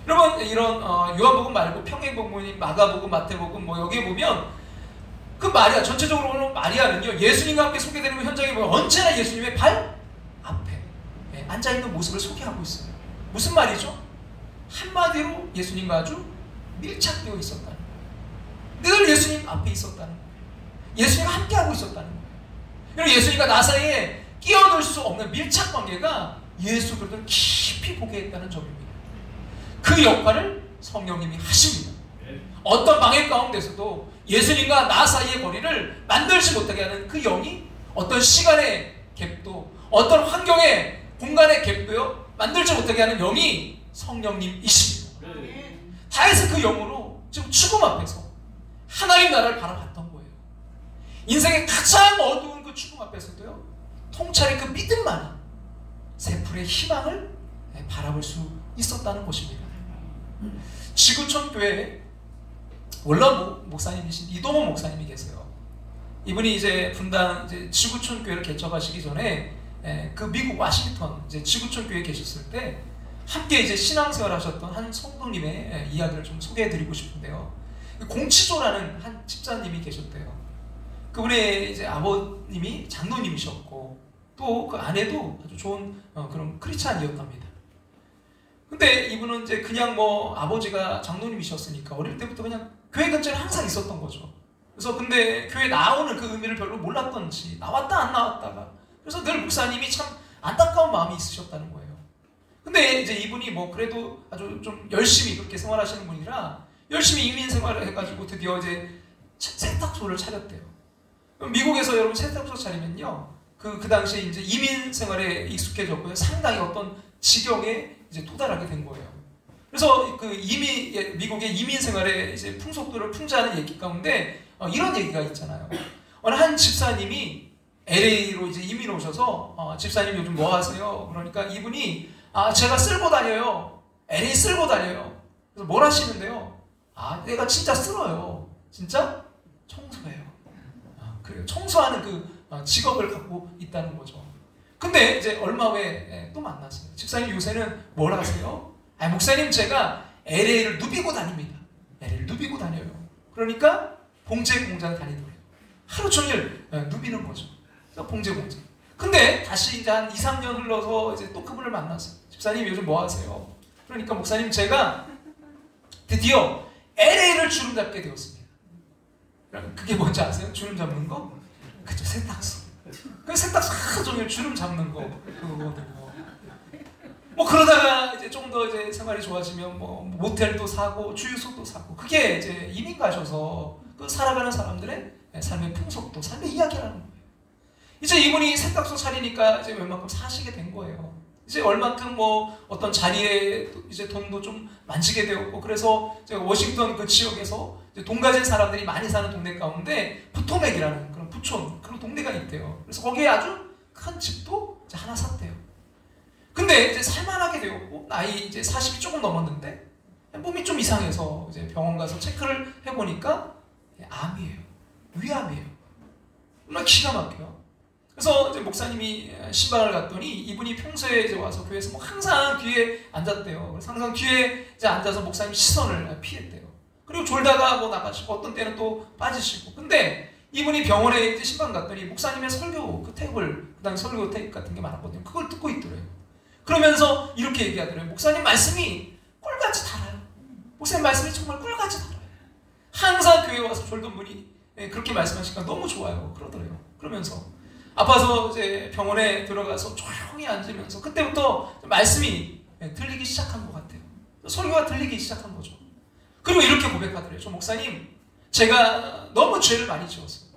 여러분, 이런 요한복음 말고 평행복음, 마가복음, 마태복음 여기에 보면 그 마리아, 전체적으로 보면 마리아는요 예수님과 함께 소개되는 현장에 보면 언제나 예수님의 발 앞에 앉아있는 모습을 소개하고 있어요. 무슨 말이죠? 한마디로 예수님과 아주 밀착되어 있었다는 거예요. 늘 예수님 앞에 있었다는 거예요. 예수님과 함께하고 있었다는 거예요. 그리고 예수님과 나 사이에 끼어들 수 없는 밀착 관계가 예수 그리스도를 깊이 보게 했다는 점입니다. 그 역할을 성령님이 하십니다. 어떤 방해 가운데서도 예수님과 나 사이의 거리를 만들지 못하게 하는 그 영이 어떤 시간의 갭도, 어떤 환경의 공간의 갭도요 만들지 못하게 하는 영이 성령님이십니다. 다윗은 그 영으로 지금 죽음 앞에서 하나님 나라를 바라봤던 거예요. 인생의 가장 어두운 그 죽음 앞에서도요 통찰의 그 믿음만이 세풀의 희망을 바라볼 수 있었다는 것입니다. 지구촌 교회에 원로 목사님이신 이동원 목사님이 계세요. 이분이 이제 분당 지구촌 교회를 개척하시기 전에 그 미국 워싱턴 지구촌 교회에 계셨을 때 함께 이제 신앙생활 하셨던 한 성도님의 이야기를 좀 소개해드리고 싶은데요. 공치조라는 한 집사님이 계셨대요. 그분의 이제 아버님이 장로님이셨고 또 그 아내도 아주 좋은 그런 크리스찬이었답니다. 근데 이분은 이제 그냥 아버지가 장로님이셨으니까 어릴 때부터 그냥 교회 근처에 항상 있었던 거죠. 그래서 근데 교회 나오는 그 의미를 별로 몰랐던지 나왔다 안 나왔다가, 그래서 늘 목사님이 참 안타까운 마음이 있으셨다는 거예요. 근데 이제 이분이 그래도 아주 좀 열심히 그렇게 생활하시는 분이라 열심히 이민 생활을 해가지고 드디어 이제 세탁소를 차렸대요. 미국에서 여러분 세탁소 차리면요 그 당시에 이제 이민 생활에 익숙해졌고요 상당히 어떤 지경에 이제 도달하게 된 거예요. 그래서 그 미국의 이민 생활의 이제 풍속도를 풍자하는 얘기 가운데 이런 얘기가 있잖아요. 어느 한 집사님이 LA로 이제 이민 오셔서 집사님 요즘 뭐 하세요? 그러니까 이분이 제가 쓸고 다녀요. LA 쓸고 다녀요. 그래서 뭘 하시는데요? 내가 진짜 쓸어요. 진짜 청소해요. 그래요. 청소하는 그 직업을 갖고 있다는 거죠. 근데 이제 얼마 후에 또 만났어요. 집사님 요새는 뭘 하세요? 목사님 제가 LA를 누비고 다닙니다. LA를 누비고 다녀요. 그러니까 봉제 공장 다니더래요. 하루 종일 누비는 거죠. 봉제 공장. 근데 다시 이제 한 2, 3년 흘러서 이제 또 그분을 만났어요. 집사님 요즘 뭐 하세요? 그러니까 목사님 제가 드디어 LA를 주름 잡게 되었습니다. 그게 뭔지 아세요? 주름 잡는 거? 그죠, 세탁소. 그 세탁소 하루 종일 주름 잡는 거 그거거든요. 뭐 그러다가 이제 좀 더 이제 생활이 좋아지면 뭐 모텔도 사고 주유소도 사고, 그게 이제 이민 가셔서 그 살아가는 사람들의 삶의 풍속도, 삶의 이야기라는 거예요. 이제 이분이 세탁소 차리니까 이제 웬만큼 사시게 된 거예요. 이제 얼만큼 뭐 어떤 자리에 이제 돈도 좀 만지게 되었고, 그래서 제가 워싱턴 그 지역에서 이제 돈 가진 사람들이 많이 사는 동네 가운데 포토맥이라는 그런 부촌, 그런 동네가 있대요. 그래서 거기에 아주 큰 집도 이제 하나 샀대요. 근데 이제 살만하게 되었고, 나이 이제 40이 조금 넘었는데 몸이 좀 이상해서 이제 병원 가서 체크를 해보니까 암이에요. 위암이에요. 정말 기가 막혀요. 그래서 이제 목사님이 신방을 갔더니 이분이 평소에 이제 와서 교회에서 뭐 항상 뒤에 앉았대요. 그래서 항상 뒤에 이제 앉아서 목사님 시선을 피했대요. 그리고 졸다가 뭐 나가시고, 어떤 때는 또 빠지시고. 근데 이분이 병원에 이제 신방 갔더니 목사님의 설교 그 탭을, 그다음에 설교 탭 같은 게 많았거든요. 그걸 듣고 있더래요. 그러면서 이렇게 얘기하더래요. 목사님 말씀이 꿀같이 달아요. 목사님 말씀이 정말 꿀같이 달아요. 항상 교회 와서 졸던 분이 그렇게 말씀하시니까 너무 좋아요. 그러더래요. 그러면서 아파서 이제 병원에 들어가서 조용히 앉으면서 그때부터 말씀이 들리기 시작한 것 같아요. 설교가 들리기 시작한 거죠. 그리고 이렇게 고백하더래요. 저 목사님, 제가 너무 죄를 많이 지었어요.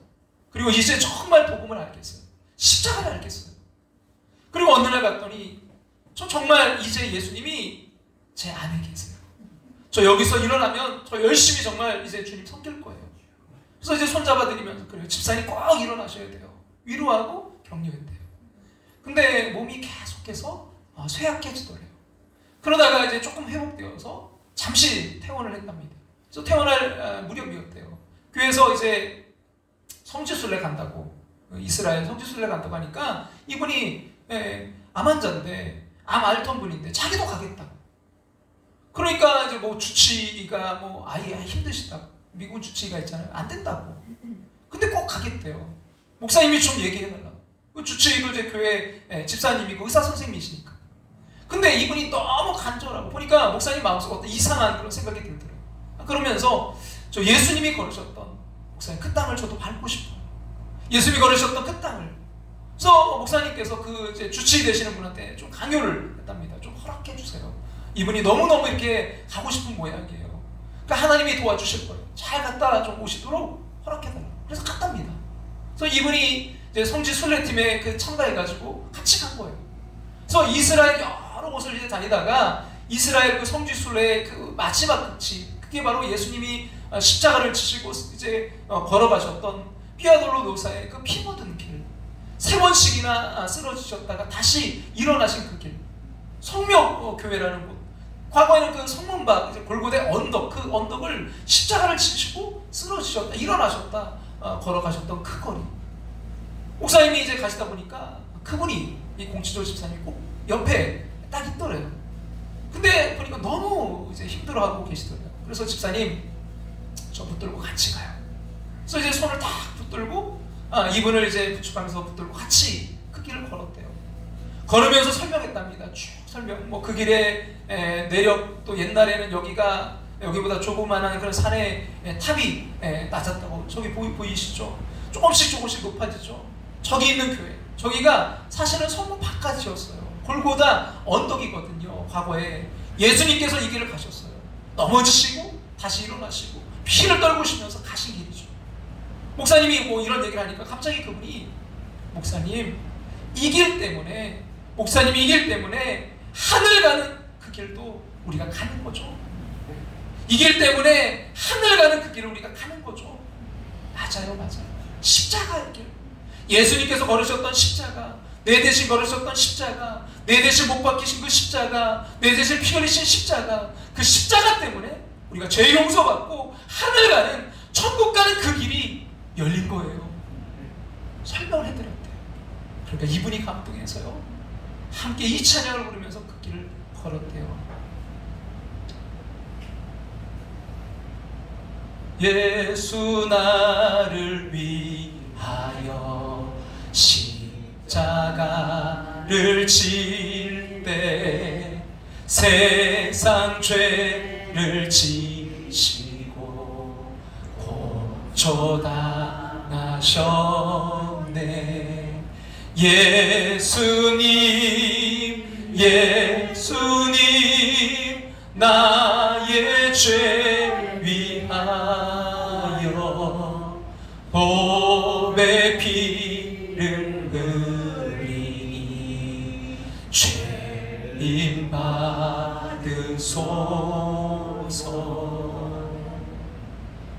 그리고 이제 정말 복음을 알겠어요. 십자가를 알겠어요. 그리고 어느 날 갔더니 저 정말 이제 예수님이 제 안에 계세요. 저 여기서 일어나면 저 열심히 정말 이제 주님 섬길 거예요. 그래서 이제 손잡아 드리면서 그래요. 집사님 꼭 일어나셔야 돼요. 위로하고 격려했대요. 근데 몸이 계속해서 쇠약해지더래요. 그러다가 이제 조금 회복되어서 잠시 퇴원을 했답니다. 그래서 퇴원할 무렵이었대요. 교회에서 이제 성지순례 간다고, 이스라엘 성지순례 간다고 하니까 이분이 암 환자인데, 암 앓던 분인데 자기도 가겠다고. 그러니까 이제 뭐 주치의가 뭐 아예 힘드시다고, 미군 주치의가 있잖아요. 안 된다고. 근데 꼭 가겠대요. 목사님이 좀 얘기해달라고. 그 주치의도 이제 교회 집사님이고 의사 선생님이시니까. 근데 이분이 너무 간절하고, 보니까 목사님 마음속에 어떤 이상한 그런 생각이 들더래요. 그러면서 저 예수님이 걸으셨던, 목사님 그 땅을 저도 밟고 싶어요. 예수님이 걸으셨던 그 땅을. 그래서 목사님께서 그 이제 주치의 되시는 분한테 좀 강요를 했답니다. 좀 허락해 주세요. 이분이 너무너무 이렇게 가고 싶은 모양이에요. 그러니까 하나님이 도와주실 거예요. 잘 갔다 좀 오시도록 허락해달라고. 그래서 갔답니다. 그래서 이분이 이제 성지 순례팀에 그 참가해가지고 같이 간 거예요. 그래서 이스라엘 여러 곳을 이제 다니다가 이스라엘 그 성지 순례의 그 마지막 끝이, 그게 바로 예수님이 십자가를 지시고 이제 걸어가셨던 피아돌로도사의 그 피 묻은 길, 3번씩이나 쓰러지셨다가 다시 일어나신 그 길, 성묘교회라는 곳, 과거에는 그 성문박, 이제 골고대 언덕, 그 언덕을 십자가를 지시고 쓰러지셨다, 일어나셨다, 걸어가셨던 그 거리. 목사님이 이제 가시다 보니까 그분이, 이 공치조 집사님이 꼭 옆에 딱 있더래요. 근데 보니까 너무 이제 힘들어하고 계시더래요. 그래서 집사님, 저 붙들고 같이 가요. 그래서 이제 손을 딱 붙들고 이분을 이제 부축하면서 붙들고 같이 그 길을 걸었대요. 걸으면서 설명했답니다. 쭉 설명. 뭐 그 길에 내력, 또 옛날에는 여기보다 조그만한 그런 산에 탑이 낮았다고. 저기 보이시죠? 조금씩 높아지죠. 저기 있는 교회, 저기가 사실은 성문 바깥이었어요. 골고다 언덕이거든요. 과거에 예수님께서 이 길을 가셨어요. 넘어지시고 다시 일어나시고 피를 떨구시면서 가신 길이죠. 목사님이 뭐 이런 얘기를 하니까 갑자기 그분이, 목사님, 이 길 때문에, 목사님이 이 길 때문에 하늘 가는 그 길도 우리가 가는 거죠. 이 길 때문에 하늘 가는 그 길을 우리가 가는 거죠. 맞아요. 십자가의 길. 예수님께서 걸으셨던 십자가, 내 대신 걸으셨던 십자가, 내 대신 못 박히신 그 십자가, 내 대신 피 흘리신 십자가, 그 십자가 때문에 우리가 죄 용서받고 하늘 가는, 천국 가는 그 길이 열린 거예요. 설명을 해드렸대요. 그러니까 이분이 감동해서요, 함께 이 찬양을 부르면서 그 길을 걸었대요. 예수 나를 위하여 십자가를 질 때 세상 죄를 지시고 처당하셨네. 예수님 예수님 나의 죄 위하여 보배 피를 흘리니 죄인 받으소서.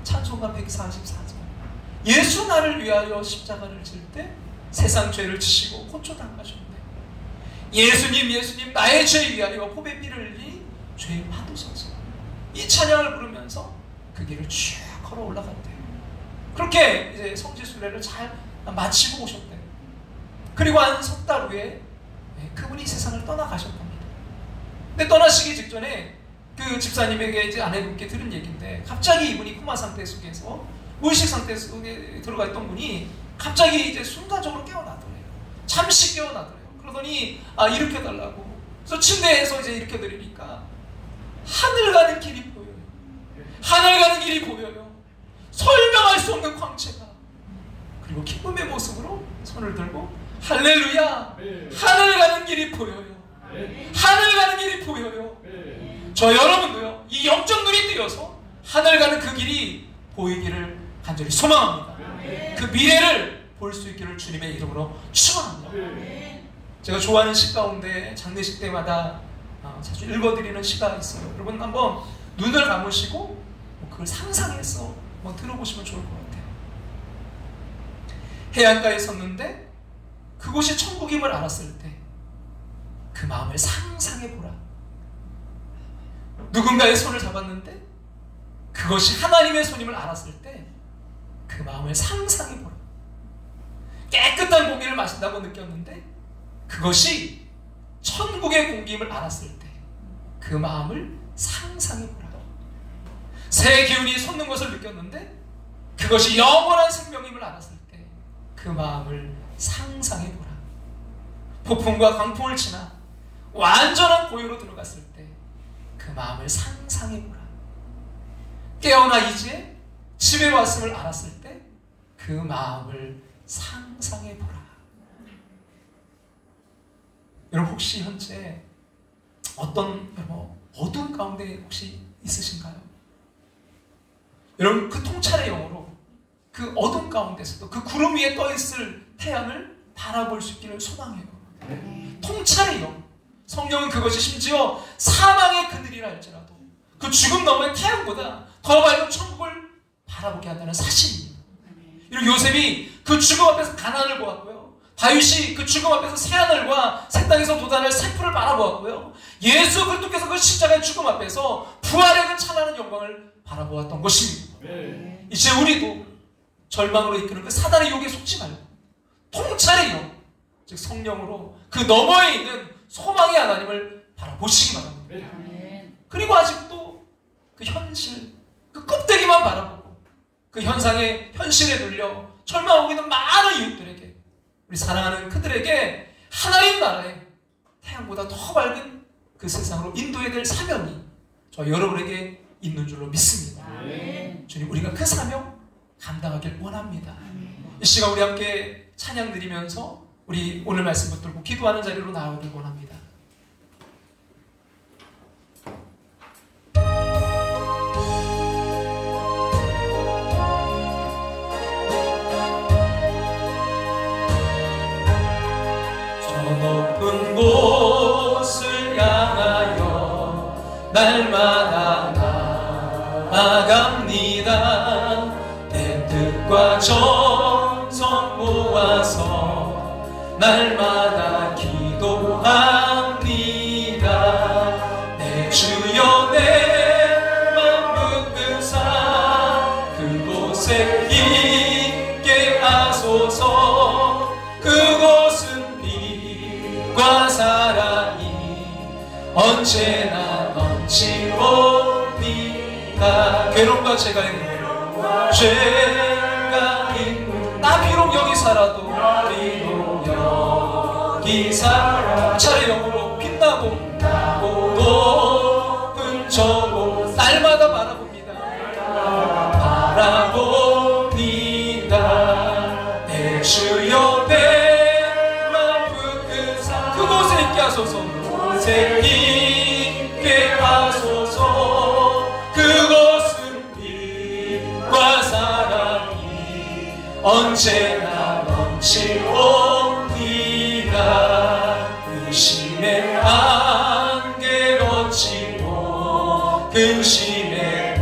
찬송가 144절. 예수 나를 위하여 십자가를 질 때 세상 죄를 지시고 고쳐 당하셨네. 예수님 예수님 나의 죄 위하여 보배 피를 흘리 죄인 받으소서. 이 찬양을 부르면서 그 길을 쭉 걸어 올라갔대요. 그렇게 이제 성지순례를 잘 마치고 오셨대요. 그리고 한 석 달 후에 그분이 세상을 떠나가셨답니다. 근데 떠나시기 직전에 그 집사님에게 이제 아내분께 들은 얘기인데, 갑자기 이분이 코마 상태 속에서 무의식 상태 속에 들어가 있던 분이 갑자기 이제 순간적으로 깨어나더래요. 잠시 깨어나더래요. 그러더니 일으켜달라고. 그래서 침대에서 이제 일으켜드리니까 하늘 가는 길이 보여요. 하늘 가는 길이 보여요. 설명할 수 없는 광채가. 그리고 기쁨의 모습으로 손을 들고 할렐루야, 하늘 가는 길이 보여요. 하늘 가는 길이 보여요. 저 여러분도요, 이 영적 눈이 뜨여서 하늘 가는 그 길이 보이기를 간절히 소망합니다. 그 미래를 볼 수 있기를 주님의 이름으로 축원합니다. 제가 좋아하는 시 가운데 장례식 때마다 자주 읽어드리는 시가 있어요. 여러분 한번 눈을 감으시고 그걸 상상해서 한번 들어보시면 좋을 것 같아요. 해안가에 섰는데 그곳이 천국임을 알았을 때 그 마음을 상상해보라. 누군가의 손을 잡았는데 그것이 하나님의 손임을 알았을 때 그 마음을 상상해보라. 깨끗한 공기를 마신다고 느꼈는데 그것이 천국의 공기임을 알았을 때 그 마음을 상상해보라. 새 기운이 솟는 것을 느꼈는데 그것이 영원한 생명임을 알았을 때 그 마음을 상상해보라. 폭풍과 광풍을 지나 완전한 고요로 들어갔을 때 그 마음을 상상해보라. 깨어나 이제 집에 왔음을 알았을 때 그 마음을 상상해보라. 여러분 혹시 현재 어떤 어두운 가운데 혹시 있으신가요? 여러분 그 통찰의 영으로 그 어둠 가운데서도 그 구름 위에 떠있을 태양을 바라볼 수 있기를 소망해요. 통찰의 영. 성령은 그것이 심지어 사망의 그늘이라 할지라도 그 죽음 너머의 태양보다 더 밝은 천국을 바라보게 한다는 사실입니다. 이런 요셉이 그 죽음 앞에서 가난을 보았고요. 다윗이 그 죽음 앞에서 새하늘과 새 땅에서 돋아날 새풀을 바라보았고요. 예수 그리스도께서 그 십자가의 죽음 앞에서 부활의 그 찬란한 영광을 바라보았던 것입니다. 이제 우리도 절망으로 이끄는 그 사단의 유혹에 속지 말고 통찰의 영, 즉 성령으로 그 너머에 있는 소망의 하나님을 바라보시기 바랍니다. 그리고 아직도 그 현실, 그 껍데기만 바라보고 그 현상의 현실에 눌려 절망하고 있는 많은 이웃들에게, 우리 사랑하는 그들에게 하나님 나라의 태양보다 더 밝은 그 세상으로 인도해야 될 사명이 저 여러분에게 있는 줄로 믿습니다. 주님, 우리가 그 사명 감당하길 원합니다. 이 시간 우리 함께 찬양 드리면서 우리 오늘 말씀 붙들고 기도하는 자리로 나아가길 원합니다. 저 높은 곳을 향하여 날마다 나아갑니다. 내 뜻과 정성 모아서 날마다 기도합니다. 내 주여 내 맘 붙드사 그곳에 있게 하소서. 그곳은 빛과 사랑이 언제나 넘치옵니다. 괴로움과 죄가 있는 죄가 있는 나 비록 여기 살아도 여기 살아 차례 영으로 빛나고 높은 저곳 날마다 바라봅니다. 바라봅니다. 그곳에 있게 하소서. 그곳은 빛과 사랑이 언제나 넘치옵니다. 근심의 안개 거치고 근심의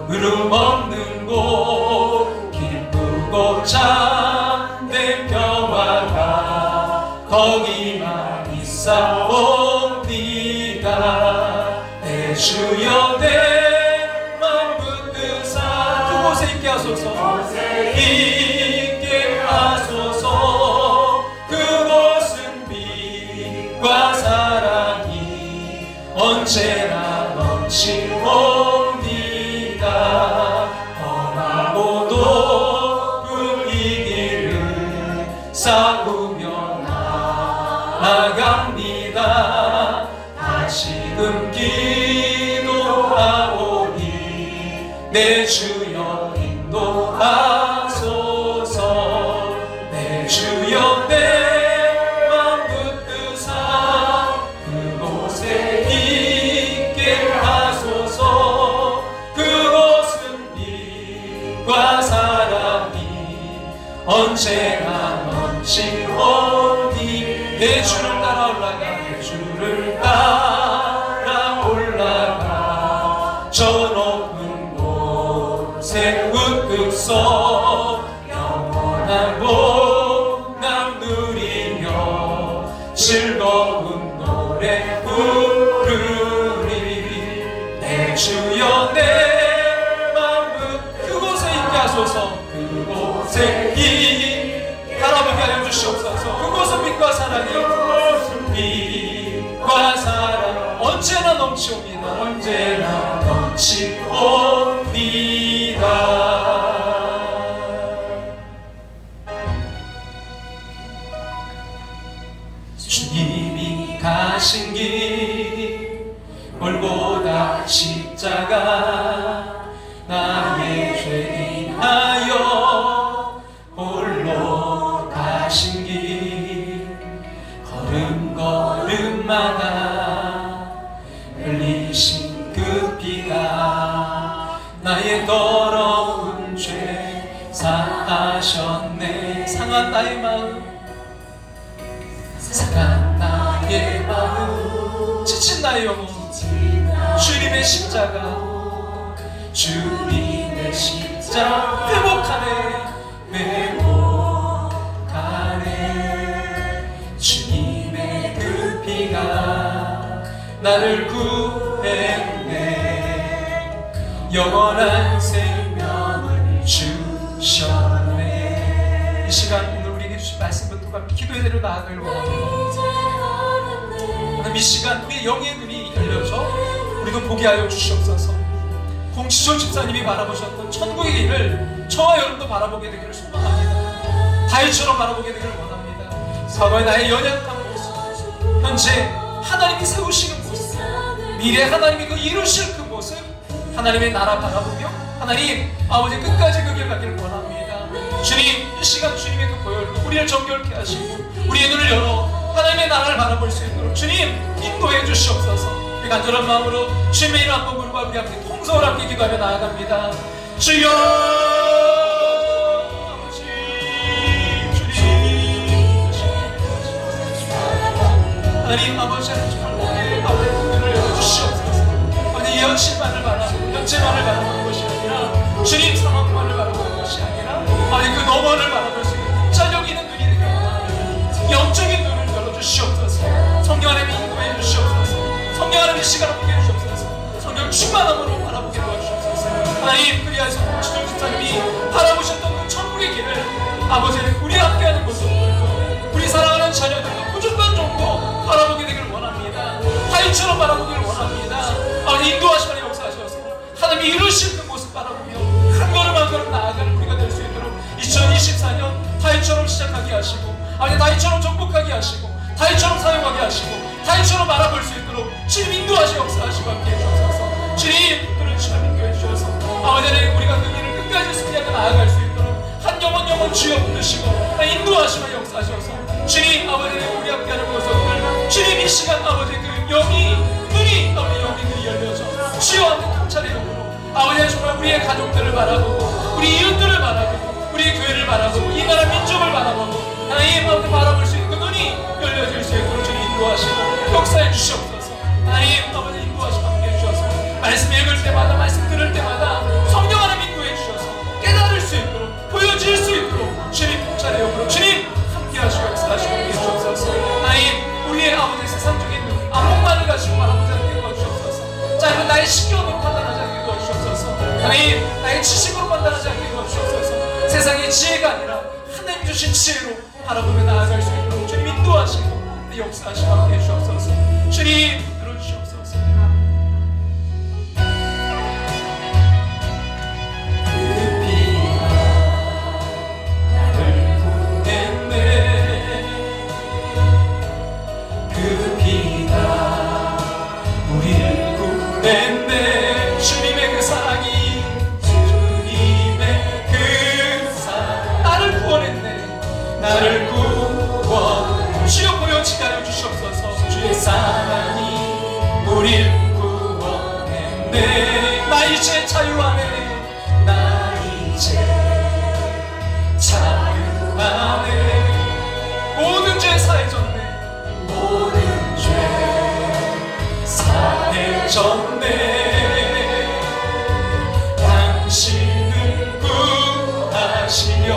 구름 없는 곳, 기쁘고 참된 평화가 거기만 있사옵니다. 내 주여 내 맘 붙드사 그곳에 있게 하소서. 있게 하소서. 그곳은 빛과 사랑이 언제나 넘치옵니다. 험하고 높은 이 길을 싸우며 나아갑니다. 다시금 기도하오니 내 주여 인도하소서. 내 주여 내 맘 붙드사 그곳에 있게 하소서. 그곳은 빛과 사랑이 언제나 넘치오니 내 주를 따라 올라가 내 주를 따라 올라가 저 높은 곳에 우뚝 서 영원한 복남 누리며 즐거운 노래 부르리. 내 주여 내 맘 그곳에 있게 하소서. 그곳에 바라보게 하여 주시옵소서. 그곳은 빛과 사랑이 빛과 사랑 언제나 넘치옵니다. 언제나 넘치옵니다. 주님이 가신 길 골고다 십자가 나의 죄 인하여 홀로 가신 길 걸음걸음마다 흘리신 그 피가 나의 더러운 죄 사하셨네. 상한 나의 마음 상한 나의 마음 지친 나의 영혼 주님의 십자가 주님의 십자가 회복하네 주님의 그 피가 나를 구했네. 영원한 생명을 주셨네. 이 시간 오늘 우리에게 주신 말씀 붙들고 기도의 대로 나아가길 원합니다. 이 시간 우리의 영의 눈이 열려져 우리도 보게 하여 주시옵소서. 공치조 집사님이 바라보셨던 천국의 길을 저와 여러분도 바라보게 되기를 소망합니다. 다윗처럼 바라보게 되기를 원합니다. 과거의 나의 연약한 모습, 현재 하나님이 세우시는 모습, 미래 하나님이 그 이루실 그 모습, 하나님의 나라 바라보며 하나님 아버지 끝까지 그 길 가기를 원합니다. 주님 이 시간 주님의 그 보혈로 우리를 정결케 하시고 우리의 눈을 열어 하나님의 나라를 바라볼 수 있도록 주님 인도해 주시옵소서. 우리 간절한 마음으로 주님의 이름 한번 부르고 우리 앞에 통성을 함께 기도하며 나아갑니다. 주여 아버지 주님 하나님 아버지 하나님 아버지의 눈을 열어주시옵소서. 아버지 현실만을 바라보고 현재만을 바라보는 것이 아니라 주님 상황만을 바라보는 것이 아니라 아버지 그 너머를 바라볼 수 있는 통찰력 있는 눈이 되게 원합니다. 영적인 눈을 열어주시옵소서. 성령 하나님 인도해 주시옵소서. 성령 하나님 시간을 보게 해주시옵소서. 성령 충만함으로 바라보게 도와주시옵소서. 하나님 그리하여서 공치조 집사님이 바라보셨던 그 천국의 길을 아버지 우리 함께하는 모습들도 우리 사랑하는 자녀들도 부족한 정도 바라보게 되기를 원합니다. 다윗처럼 바라보기를 원합니다. 아버지 인도하시고 역사하셔서 하나님이 이루실 그 모습 바라보며 한 걸음 한 걸음 나아가는 우리가 될 수 있도록 2024년 다윗처럼 시작하게 하시고 아버지 다윗처럼 정복하게 하시고 다윗처럼 사용하게 하시고 다윗처럼 바라볼 수 있도록 주님 인도하시고 역사하시고 함께 해주셔서 주님 그를 주님 인도해 주셔서 아버지 우리가 그 길을 끝까지 승리하며 나아갈 수 있도록 한 영혼 주여 붙드시고 인도하시고 역사하셔서 주님 아버지 우리 함께하는 모습을 주님 이 시간 아버지 우리 이웃들을 바라보고 우리 교회를 바라보고 이 나라 민족을 바라보고 하나님 아버지 바라볼 수 있는 그 눈이 열려질 수 있도록 주님 인도하시고 역사해 주시옵소서. 하나님 아버지 인도하시고 함께해 주셔서 말씀 읽을 때마다 말씀 들을 때마다 성령 하나님 인도해 주셔서 깨달을 수 있도록 보여질 수 있도록 주님 통찰의 역으로 주님 함께하시고 역사하시고 함께해 주옵소서. 하나님 우리의 아버지 세상적인 눈 안목만을 가지고 바라보지 않게 도와주옵소서. 짧은 나의 신경으로 판단하지 않게 도와주옵소서. 하나님 나의 지식으로 판단하지 않게 도와주옵소서. 세상의 지혜가 아니라 하나님 주신 지혜로 바라보며 나아갈 수 있도록 주님 인도하시고 역사하시고 함께해 주옵소서. 주님 들어주시옵소서. 그 비가 나를 구했네. 그 비가 우리를 구했네. 주님의 그 사랑이 주님의 그 사랑 나를 구원했네. 나를 구원 주여 보여지게 하여 주시옵소서. 주의 사랑이 우리를 구원했네. 나 이제 자유하네. 나 이제 자유하네. 모든 죄 사해졌네. 모든 죄 사해졌네. 당신을 구하시려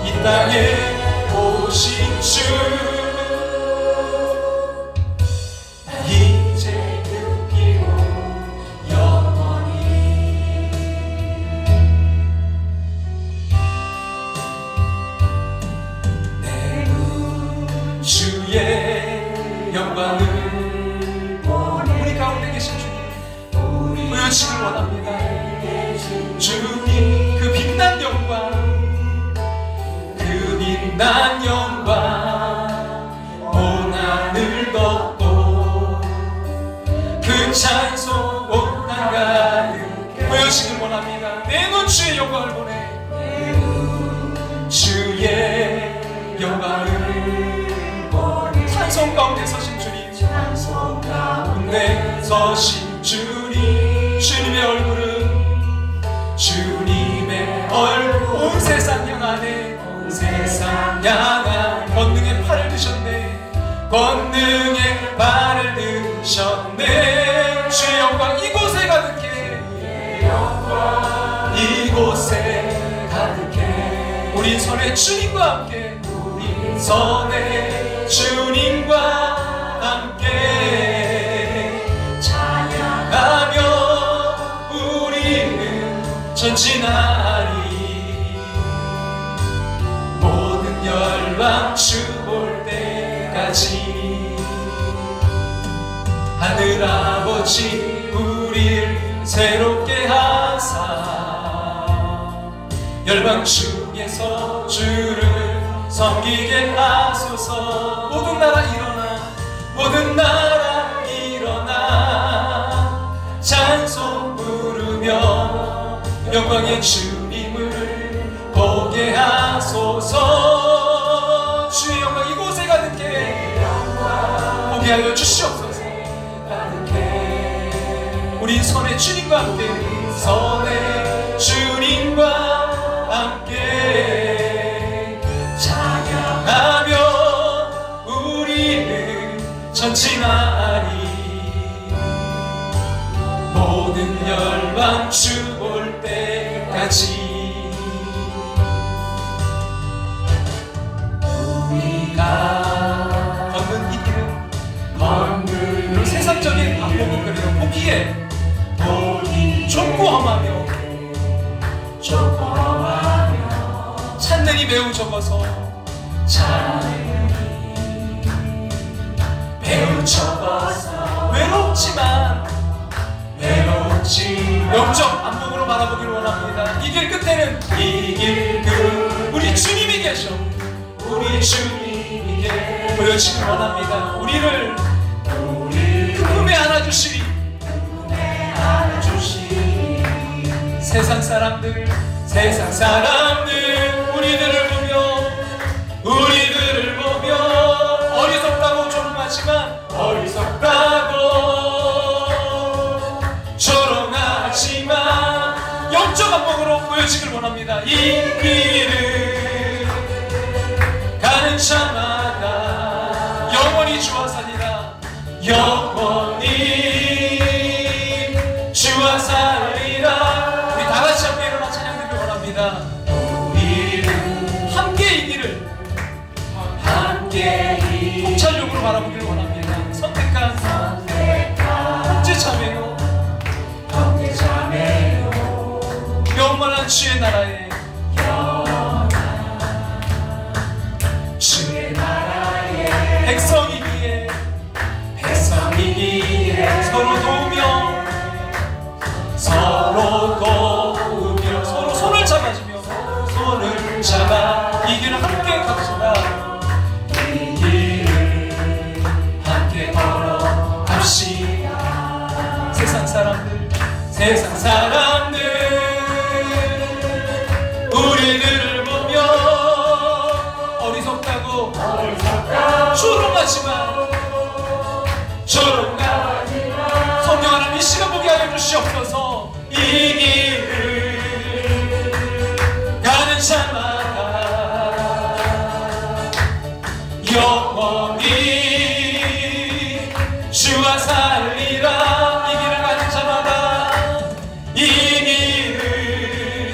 이 땅에 오신 주 이제 그 피로 영원히 내 눈 주의 영광을 우리 가운데 계신 주님 보여주시길 원합니다. 주님 그 빛난 영광 그 빛난 영광 온 하늘 덮고 그 찬송 온 땅 가득 보여주시길 원합니다. 내 눈 주의 영광을 보내. 주의 영광을 보내. 찬송 가운데 서신 주님 찬송 가운데 서신 주님 주님의 얼굴은 주님의 얼굴 온 세상 향하네. 세상 향한 권능의 팔을 드셨네. 권능의 팔을 드셨네. 주의 영광 이곳에 가득해. 이곳에 가득해. 우리 손에 주님과 함께 우리 손에 주님과 함께 찬양하며 우리는 전진하리. 열방 주 볼 때까지 하늘아버지 우릴 새롭게 하사 열방 중에서 주를 섬기게 하소서. 모든 나라 일어나 모든 나라 일어나 찬송 부르며 영광의 주님을 보게 하소서. 주의 영광 이곳에 가득해. 보게 하여 주시옵소서. 우리 손에 주님과 함께 손에 주님과 함께 찬양하며 우리는 전진하리. 모든 열방 주 볼 때까지 우리가 걷는 이 길은 걷는 세상적인 안목을 그리는 보기에 좁고 험하며 찾는 이 매우 적어서 매우 적어서 외롭지만 영적 안목으로 바라보기를 원합니다. 이 길 끝에는 이 길 끝 우리 주님이 계셔. 우리 주님이 보여주기를 원합니다. 우리를 그 품에 안아주시리. 세상 사람들 우리들을 보며 어리석다고 조롱하지만 영적 안목으로 보여주시리. 원합니다. 우리는 함께 이기를 함께 통찰력으로 바라보기를 원합니다. 선택한 형제자매요, 영원한 주의 나라에 주의 나라에 백성이기에 백성이기에 서로 도우며 서로 손을 잡아주며 손을 잡아 이 길을 함께 갑시다. 이 길을 함께 걸어갑시다. 세상 사람들 우리들을 보며 어리석다고 조롱하지만 성령 하나님 이 시간 보게 하여 주시옵소서. 이 길을 가는 자마다 영원히 주와 살리라. 이 길을 가는 자마다 이 길을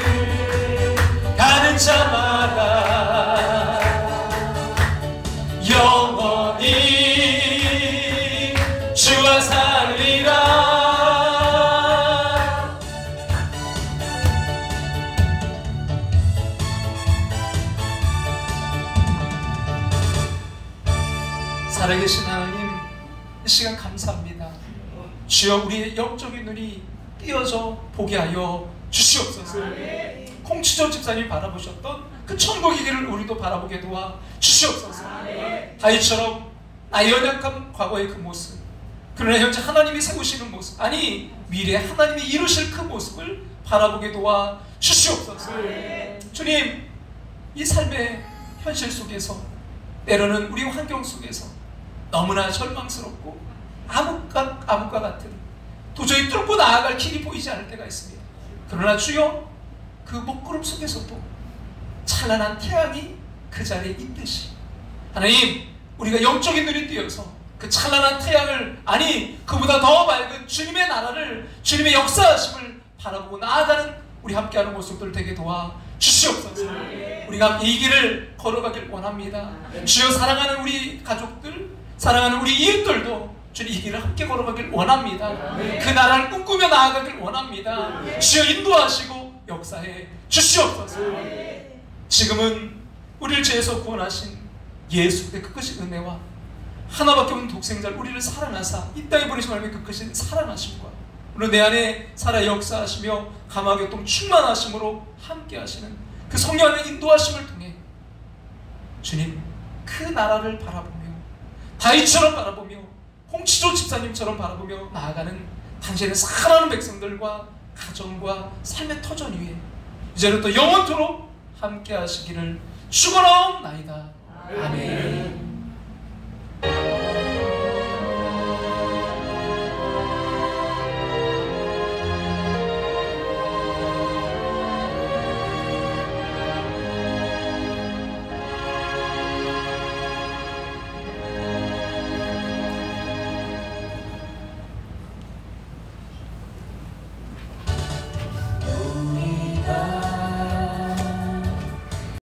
가는 자마다 영원히 주와 살리라. 살아계신 하나님, 이 시간 감사합니다. 주여, 우리의 영적인 눈이 띄어져 보게 하여 주시옵소서. 콩치조 집사님이 바라보셨던 그 천국의 길을 우리도 바라보게 도와 주시옵소서. 다윗처럼 나의 연약한 과거의 그 모습, 그러나 현재 하나님이 세우시는 모습, 아니 미래에 하나님이 이루실 그 모습을 바라보게 도와 주시옵소서. 주님, 이 삶의 현실 속에서, 때로는 우리 환경 속에서 너무나 절망스럽고 암흑과 같은 도저히 뚫고 나아갈 길이 보이지 않을 때가 있습니다. 그러나 주여, 그 먹구름 속에서도 찬란한 태양이 그 자리에 있듯이 하나님, 우리가 영적인 눈이 띄어서 그 찬란한 태양을, 아니 그보다 더 밝은 주님의 나라를, 주님의 역사하심을 바라보고 나아가는 우리 함께하는 모습들 되게 도와 주시옵소서. 우리가 이 길을 걸어가길 원합니다. 주여, 사랑하는 우리 가족들, 사랑하는 우리 이웃들도 주님 이 길을 함께 걸어가길 원합니다. 그 나라를 꿈꾸며 나아가길 원합니다. 주여, 인도하시고 역사해 주시옵소서. 지금은 우리를 죄에서 구원하신 예수 그의 그 크신 은혜와 하나밖에 없는 독생자를 우리를 사랑하사 이 땅에 보내신 하나님의 그 크신 사랑하심과 오늘 내 안에 살아 역사하시며 감화교통 충만하심으로 함께 하시는 그 성령의 인도하심을 통해 주님, 그 나라를 바라보며 다윗처럼 바라보며 홍치조 집사님처럼 바라보며 나아가는 당신의 사랑하는 백성들과 가정과 삶의 터전 위에 이제부터 영원토록 함께 하시기를 축원하옵나이다. 아멘.